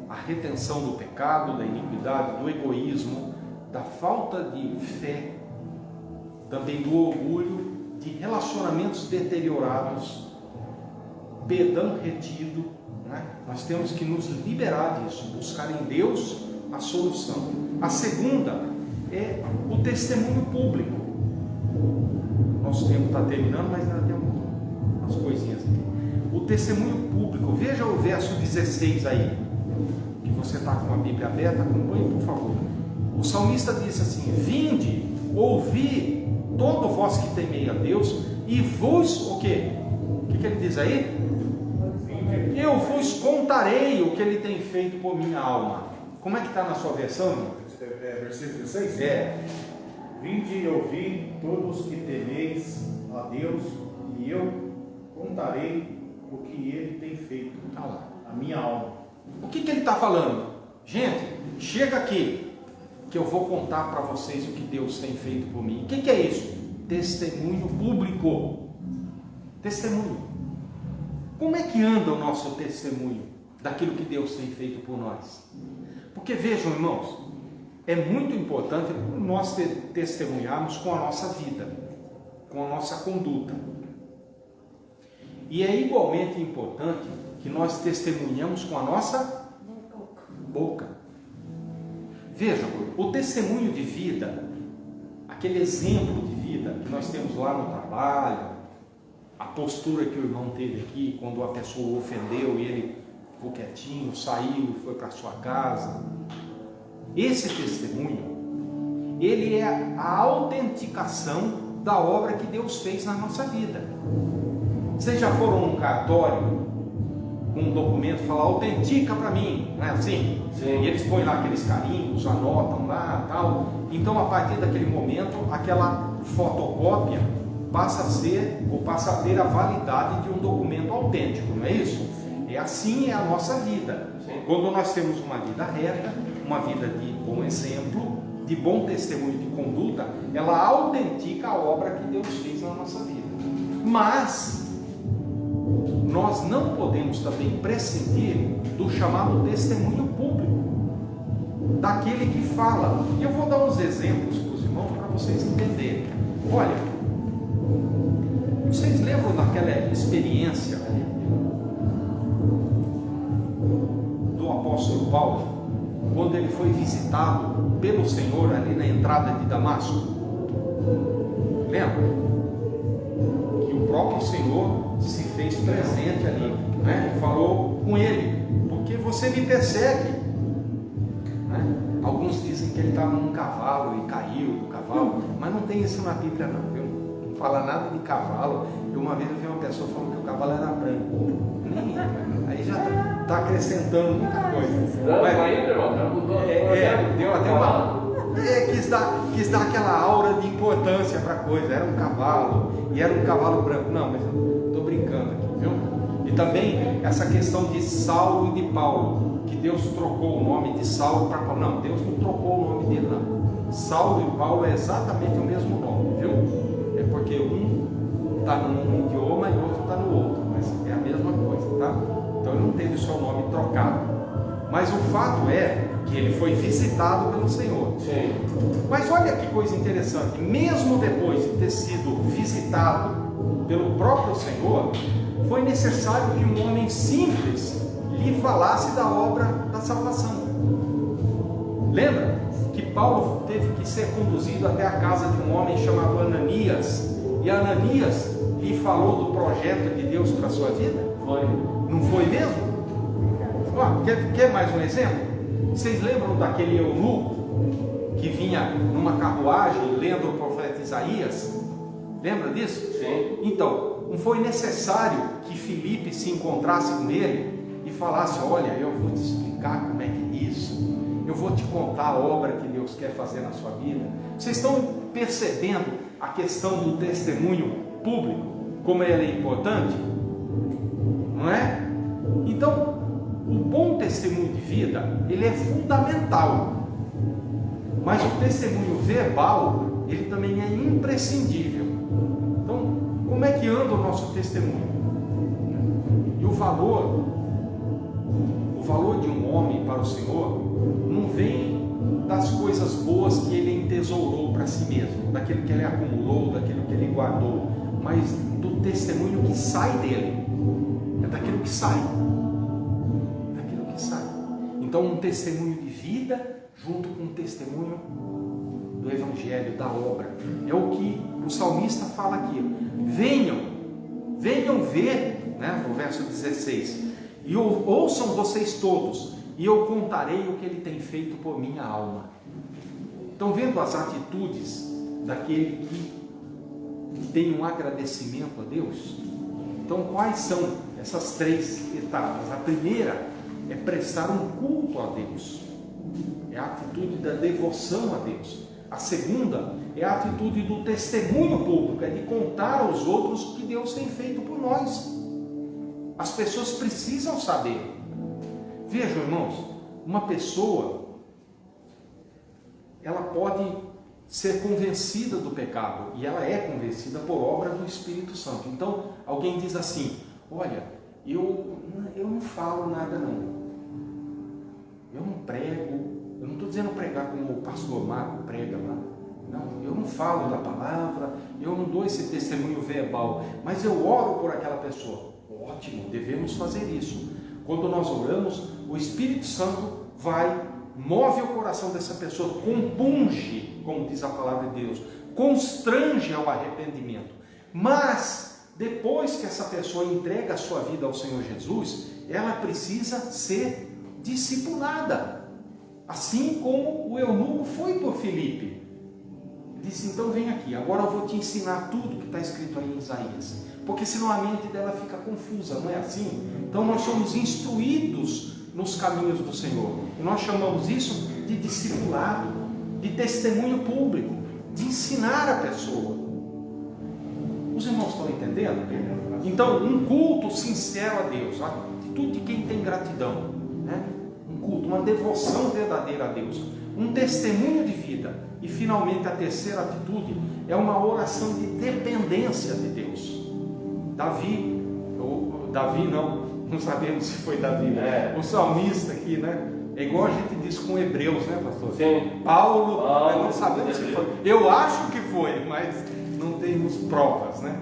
Speaker 1: a retenção do pecado, da iniquidade, do egoísmo, da falta de fé, também do orgulho, de relacionamentos deteriorados, perdão retido, né? Nós temos que nos liberar disso, buscar em Deus a solução. A segunda é o testemunho público. Nosso tempo está terminando, mas ainda tem umas coisinhas aqui. O testemunho público, veja o verso 16 aí, que você está com a Bíblia aberta, acompanhe por favor. O salmista diz assim, vinde, ouvi todo vós que temei a Deus, e vos, o quê? O que ele diz aí? Eu vos contarei o que ele tem feito por minha alma. Como é que está na sua versão, irmão?
Speaker 2: Versículo 16?
Speaker 5: Vinde e ouvi todos que temeis a Deus, e eu contarei o que ele tem feito a minha alma.
Speaker 1: O que ele está falando? Gente, chega aqui, que eu vou contar para vocês o que Deus tem feito por mim. O que é isso? testemunho público. Testemunho. Como é que anda o nosso testemunho daquilo que Deus tem feito por nós? Porque vejam, irmãos, é muito importante nós testemunharmos com a nossa vida, com a nossa conduta. E é igualmente importante que nós testemunhamos com a nossa boca. Vejam, o testemunho de vida, aquele exemplo de vida que nós temos lá no trabalho, a postura que o irmão teve aqui, quando a pessoa o ofendeu e ele ficou quietinho, saiu, foi para sua casa. Esse testemunho, ele é a autenticação da obra que Deus fez na nossa vida. Vocês já foram num cartório com um documento, falar, autentica para mim, não é assim? Sim. E eles põem lá aqueles carinhos, anotam lá, tal. Então, a partir daquele momento, aquela fotocópia passa a ter a validade de um documento autêntico, não é isso? É assim é a nossa vida. Quando nós temos uma vida reta, uma vida de bom exemplo, de bom testemunho de conduta, ela autentica a obra que Deus fez na nossa vida. Mas nós não podemos também prescindir do chamado testemunho público, daquele que fala. E eu vou dar uns exemplos para os irmãos para vocês entenderem. Olha, vocês lembram daquela experiência do apóstolo Paulo, quando ele foi visitado pelo Senhor ali na entrada de Damasco? Lembra? Que o próprio Senhor se fez presente ali, né? Falou com ele, porque você me persegue, né? Alguns dizem que ele estava num cavalo e caiu do cavalo, mas não tem isso na Bíblia não, viu? Não fala nada de cavalo. Uma vez eu vi uma pessoa falando que o cavalo era branco. Aí já está acrescentando muita coisa. Mas, deu até uma... quis dar aquela aura de importância para a coisa. Era um cavalo, e era um cavalo branco. Não, mas eu estou brincando aqui, viu? E também essa questão de Saulo e de Paulo, que Deus trocou o nome de Saulo para Paulo. Não, Deus não trocou o nome dele, não. Saulo e Paulo é exatamente o mesmo nome, viu? É porque um está num idioma e o outro está no outro, mas é a mesma coisa, tá? Então ele não teve o seu nome trocado. Mas o fato é que ele foi visitado pelo Senhor. Sim. Mas olha que coisa interessante, mesmo depois de ter sido visitado pelo próprio Senhor, foi necessário que um homem simples lhe falasse da obra da salvação. Lembra que Paulo teve que ser conduzido até a casa de um homem chamado Ananias, e Ananias lhe falou do projeto de Deus para a sua vida? Foi. Não foi mesmo? Quer mais um exemplo? Vocês lembram daquele eunuco que vinha numa carruagem lendo o profeta Isaías? Lembra disso? Sim. Então, não foi necessário que Filipe se encontrasse com ele e falasse, olha, eu vou te explicar como é que é isso, eu vou te contar a obra que Deus quer fazer na sua vida. Vocês estão percebendo a questão do testemunho público, como ele é importante? Não é? Então, o bom testemunho de vida, ele é fundamental, mas o testemunho verbal, ele também é imprescindível. Então, como é que anda o nosso testemunho? E o valor de um homem para o Senhor não vem das coisas boas que ele entesourou para si mesmo, daquilo que ele acumulou, daquilo que ele guardou, mas do testemunho que sai dele. É daquilo que sai. Daquilo que sai. Então, um testemunho de vida junto com um testemunho do Evangelho, da obra. É o que o salmista fala aqui. Venham ver, né, no verso 16, e ouçam vocês todos, e eu contarei o que ele tem feito por minha alma. Estão vendo as atitudes daquele que tem um agradecimento a Deus? Então, quais são essas três etapas? A primeira é prestar um culto a Deus, é a atitude da devoção a Deus. A segunda é a atitude do testemunho público, é de contar aos outros o que Deus tem feito por nós. As pessoas precisam saber. Vejam, irmãos, uma pessoa, ela pode ser convencida do pecado, e ela é convencida por obra do Espírito Santo. Então, alguém diz assim: olha, eu não falo nada não, eu não prego, eu não estou dizendo pregar como o pastor Marco prega lá, não, eu não falo da palavra, eu não dou esse testemunho verbal, mas eu oro por aquela pessoa. Ótimo, devemos fazer isso. Quando nós oramos, o Espírito Santo move o coração dessa pessoa, compunge, como diz a palavra de Deus, constrange ao arrependimento. Mas, depois que essa pessoa entrega a sua vida ao Senhor Jesus, ela precisa ser discipulada, assim como o eunuco foi por Filipe. Disse: então vem aqui, agora eu vou te ensinar tudo que está escrito aí em Isaías, porque senão a mente dela fica confusa, não é assim? Então nós somos instruídos nos caminhos do Senhor, e nós chamamos isso de discipulado, de testemunho público, de ensinar a pessoa. Os irmãos estão entendendo? Então, um culto sincero a Deus, a atitude de quem tem gratidão, né? Um culto, uma devoção verdadeira a Deus, um testemunho de vida. E finalmente a terceira atitude é uma oração de dependência de Deus. Davi não sabemos se foi Davi, né? O salmista aqui, né? É igual a gente diz com Hebreus, né, pastor?
Speaker 3: Sim.
Speaker 1: Paulo, não sabemos se foi. Eu acho que foi, mas não temos provas, né?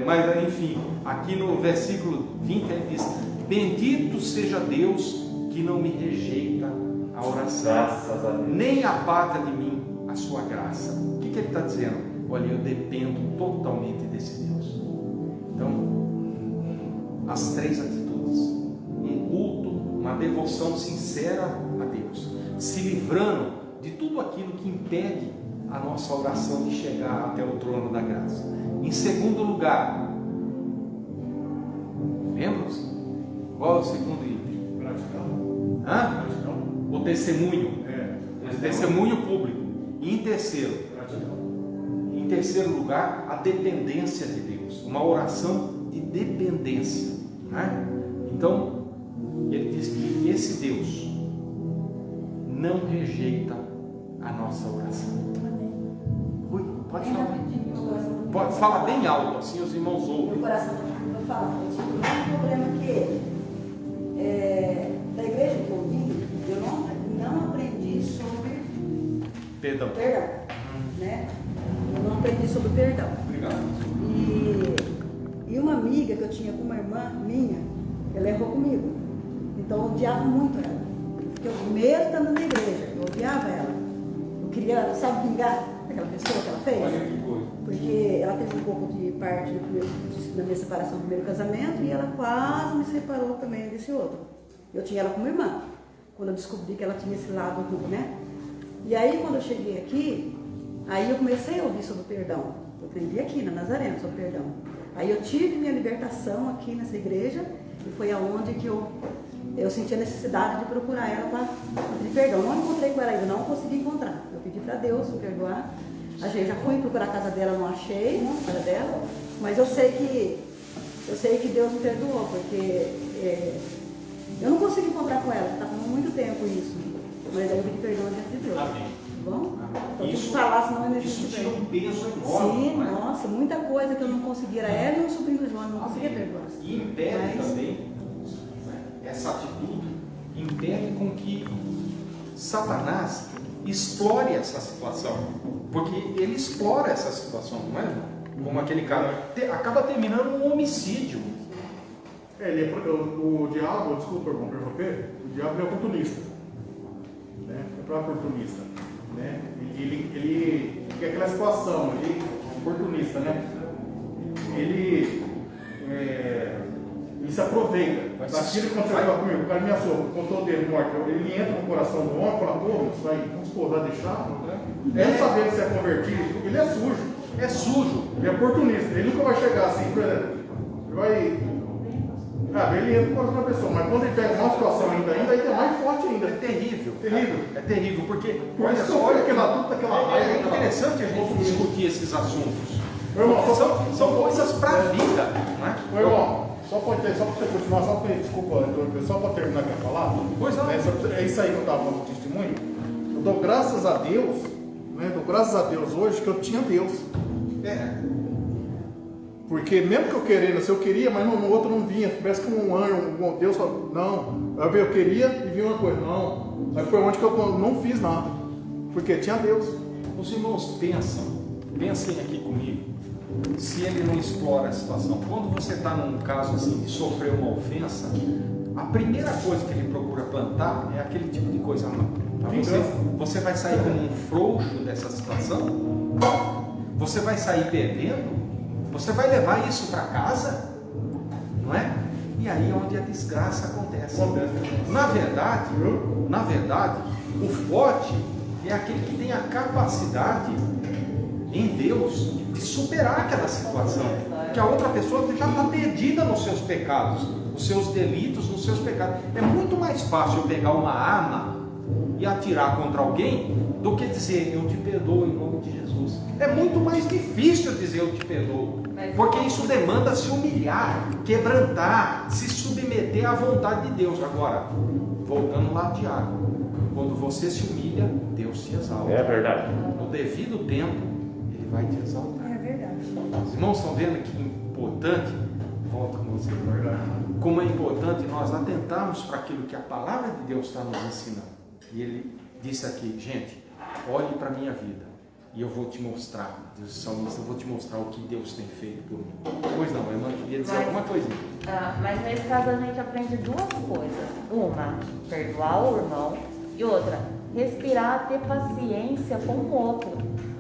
Speaker 1: Mas enfim, aqui no versículo 20 ele diz: bendito seja Deus que não me rejeita a oração,
Speaker 3: Graças a Deus.
Speaker 1: nem aparta de mim a sua graça. O que ele está dizendo? Olha, eu dependo totalmente desse Deus. Então, as três atitudes: um culto, uma devoção sincera a Deus, se livrando de tudo aquilo que impede a nossa oração de chegar até o trono da graça. Em segundo lugar, lembra-se? Qual é o segundo item?
Speaker 2: Gratidão.
Speaker 1: Gratidão. O testemunho. O testemunho público. E em terceiro lugar, a dependência de Deus, uma oração de dependência, né? Então, ele diz que esse Deus não rejeita a nossa oração. Ui, pode falar. Pode falar bem alto, assim os irmãos ouvem.
Speaker 4: Meu coração não fala. Eu tive o mesmo problema que ele. Da igreja que eu vim, eu não aprendi sobre
Speaker 1: Perdão.
Speaker 4: Né? Eu não aprendi sobre perdão.
Speaker 1: Obrigado.
Speaker 4: E uma amiga que eu tinha com uma irmã minha, ela errou comigo. Então eu odiava muito ela. Porque eu, mesmo estando na igreja, eu odiava ela. Eu queria, sabe, vingar daquela pessoa que ela fez?
Speaker 1: Olha que coisa.
Speaker 4: Porque ela teve um pouco de parte da minha separação do primeiro casamento e ela quase me separou também desse outro. Eu tinha ela como irmã, quando eu descobri que ela tinha esse lado ruim, né? E aí quando eu cheguei aqui, aí eu comecei a ouvir sobre perdão. Eu aprendi aqui na Nazareno sobre perdão. Aí eu tive minha libertação aqui nessa igreja e foi aonde que eu senti a necessidade de procurar ela para pedir perdão. Não encontrei com ela ainda, não consegui encontrar. Eu pedi para Deus me perdoar. A gente já fui procurar a casa dela, não achei a casa dela, mas eu sei que Deus me perdoou, porque eu não consegui encontrar com ela, está com muito tempo isso, mas aí eu pedi perdão diante de Deus.
Speaker 1: Amém.
Speaker 4: Tá bom? Eu
Speaker 1: Isso,
Speaker 4: tive que falar, senão eu não
Speaker 1: isso
Speaker 4: existe
Speaker 1: tira
Speaker 4: bem.
Speaker 1: um peso enorme.
Speaker 4: Sim,
Speaker 1: não é?
Speaker 4: nossa, muita coisa que eu não conseguia, era ela e um sobrinho do João, eu não conseguia
Speaker 1: Amém.
Speaker 4: perdoar.
Speaker 1: E impede
Speaker 4: Mas-
Speaker 1: também, né, essa atitude impede com que Satanás explore essa situação, porque ele explora essa situação, não é, irmão? Como aquele cara acaba terminando um homicídio.
Speaker 2: O diabo, desculpa, irmão, interromper, o diabo é oportunista, né? É para oportunista, né? Ele quer aquela situação, ele é oportunista, né? Ele se aproveita daquilo que aconteceu comigo. O cara me assou, contou o dedo morto, ele entra no coração do homem e fala: pô, isso vai, vamos supor, vai deixar? Ele saber que você é convertido, ele é sujo.
Speaker 1: É sujo.
Speaker 2: Ele é oportunista, ele nunca vai chegar assim, por exemplo, ele vai. Ele entra no coração da pessoa, mas quando ele pega uma situação ainda é mais forte ainda.
Speaker 1: É terrível.
Speaker 2: Terrível.
Speaker 1: É terrível, porque
Speaker 2: Por
Speaker 1: olha
Speaker 2: isso que
Speaker 1: só,
Speaker 2: eu fui aquela luta, aquela raiva.
Speaker 1: é interessante a gente discutir esses assuntos.
Speaker 2: Meu irmão,
Speaker 1: São coisas para a vida, né?
Speaker 2: Meu irmão, só para você continuar, só para terminar aqui a falar.
Speaker 1: Pois não.
Speaker 2: É isso aí que eu estava falando do testemunho. Eu dou graças a Deus, Né? Então, graças a Deus hoje que eu tinha Deus. Porque mesmo que eu querendo, se eu queria, mas no outro não vinha, parece que um anjo, Deus falou, não, eu queria e vi uma coisa, não. Aí foi onde que eu não fiz nada, porque tinha Deus.
Speaker 1: Os irmãos pensem aqui comigo, se ele não explora a situação. Quando você está num caso assim de sofrer uma ofensa, a primeira coisa que ele procura plantar é aquele tipo de coisa má. Você vai sair como um frouxo dessa situação? Você vai sair perdendo? Você vai levar isso para casa? Não é? E aí é onde a desgraça acontece. Na verdade, o forte é aquele que tem a capacidade em Deus de superar aquela situação. Que a outra pessoa já está perdida nos seus pecados, nos seus delitos, nos seus pecados. É muito mais fácil eu pegar uma arma e atirar contra alguém do que dizer eu te perdoo em nome de Jesus. É muito mais difícil dizer eu te perdoo, porque isso demanda se humilhar, quebrantar, se submeter à vontade de Deus. Agora, voltando lá, Tiago, quando você se humilha, Deus te exalta.
Speaker 3: É verdade.
Speaker 1: No devido tempo, Ele vai te exaltar.
Speaker 4: É verdade.
Speaker 1: Os irmãos estão vendo que importante, volta com você, como é importante nós atentarmos para aquilo que a palavra de Deus está nos ensinando. E ele disse aqui, gente, olhe para a minha vida e eu vou te mostrar, Deus salmista, eu vou te mostrar o que Deus tem feito por mim. Pois não, a irmã queria dizer alguma coisinha.
Speaker 6: Mas nesse caso a gente aprende duas coisas. Uma, perdoar o irmão, e outra, respirar, ter paciência com o outro.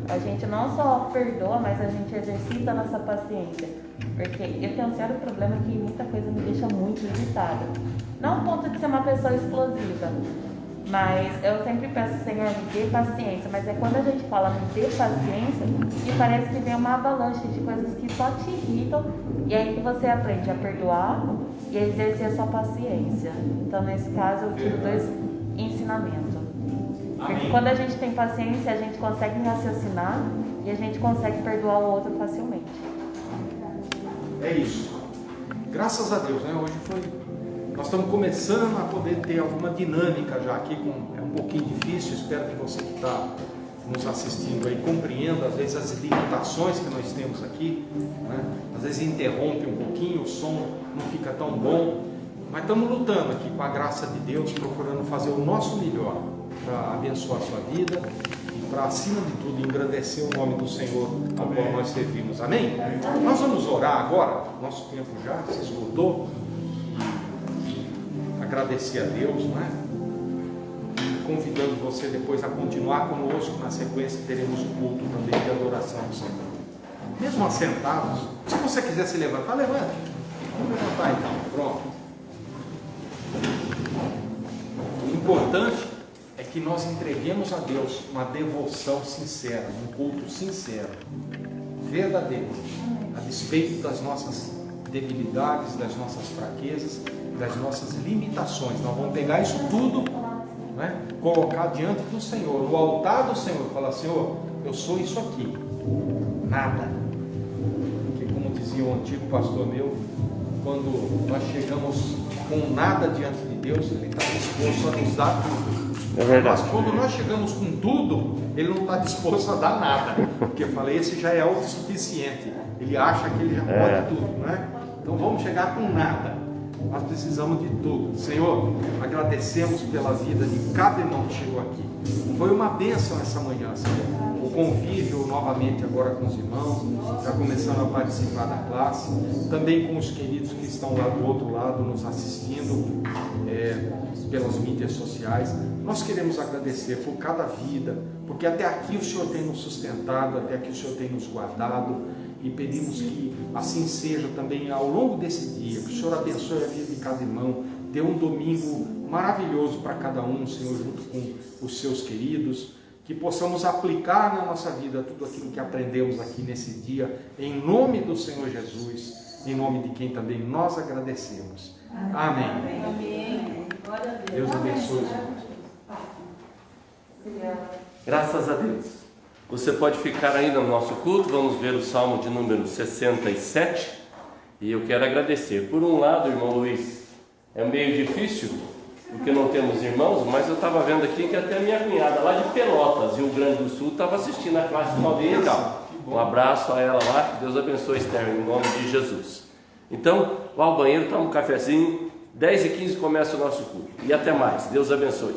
Speaker 6: A gente não só perdoa, mas a gente exercita a nossa paciência. Porque eu tenho um sério problema que muita coisa me deixa muito irritada. Não ao ponto de ser uma pessoa explosiva, mas eu sempre peço, Senhor, me dê paciência. Mas é quando a gente fala me dê paciência, que parece que vem uma avalanche de coisas que só te irritam. E aí que você aprende a perdoar e a exercer a sua paciência. Então, nesse caso, eu tiro dois ensinamentos. Porque quando a gente tem paciência, a gente consegue raciocinar e a gente consegue perdoar o outro facilmente.
Speaker 1: É isso. Graças a Deus, né? Hoje nós estamos começando a poder ter alguma dinâmica já aqui, é um pouquinho difícil, espero que você que está nos assistindo aí compreenda, às vezes, as limitações que nós temos aqui, né? Às vezes interrompe um pouquinho, o som não fica tão bom, mas estamos lutando aqui com a graça de Deus, procurando fazer o nosso melhor para abençoar a sua vida e para, acima de tudo, engrandecer o nome do Senhor ao qual nós servimos. Amém? Nós vamos orar agora, nosso tempo já se esgotou, agradecer a Deus, não é? E convidando você depois a continuar conosco. Na sequência teremos o culto também de adoração ao Senhor. Mesmo assentados, se você quiser se levantar, levante. Vamos levantar então, pronto. O importante é que nós entreguemos a Deus uma devoção sincera, um culto sincero, verdadeiro, a despeito das nossas debilidades, das nossas fraquezas, das nossas limitações. Nós vamos pegar isso tudo, né, colocar diante do Senhor, no altar do Senhor, falar: Senhor, eu sou isso aqui, nada. Porque, como dizia um antigo pastor meu, quando nós chegamos com nada diante de Deus, Ele está disposto a nos dar tudo.
Speaker 3: É verdade.
Speaker 1: Mas quando nós chegamos com tudo, Ele não está disposto a dar nada. Porque eu falei, esse já é autossuficiente. Ele acha que ele já pode tudo, não é? Então vamos chegar com nada. Nós precisamos de tudo. Senhor, agradecemos pela vida de cada irmão que chegou aqui. Foi uma bênção essa manhã, Senhor. O convívio novamente agora com os irmãos, já começando a participar da classe, também com os queridos que estão lá do outro lado nos assistindo pelas mídias sociais. Nós queremos agradecer por cada vida, porque até aqui o Senhor tem nos sustentado, até aqui o Senhor tem nos guardado, e pedimos que assim seja também ao longo desse dia, que o Senhor abençoe a vida de cada irmão, dê um domingo maravilhoso para cada um, Senhor, junto com os seus queridos, que possamos aplicar na nossa vida tudo aquilo que aprendemos aqui nesse dia, em nome do Senhor Jesus, em nome de quem também nós agradecemos. Amém.
Speaker 6: Amém.
Speaker 1: Deus abençoe.
Speaker 3: Graças a Deus. Você pode ficar aí no nosso culto, vamos ver o Salmo de número 67. E eu quero agradecer. Por um lado, irmão Luiz, é meio difícil porque não temos irmãos, mas eu estava vendo aqui que até a minha cunhada lá de Pelotas, Rio Grande do Sul, estava assistindo a classe dominical. Um abraço a ela lá, que Deus abençoe, Esther, em nome de Jesus. Então, vá ao banheiro, toma um cafezinho, 10h15 começa o nosso culto. E até mais, Deus abençoe.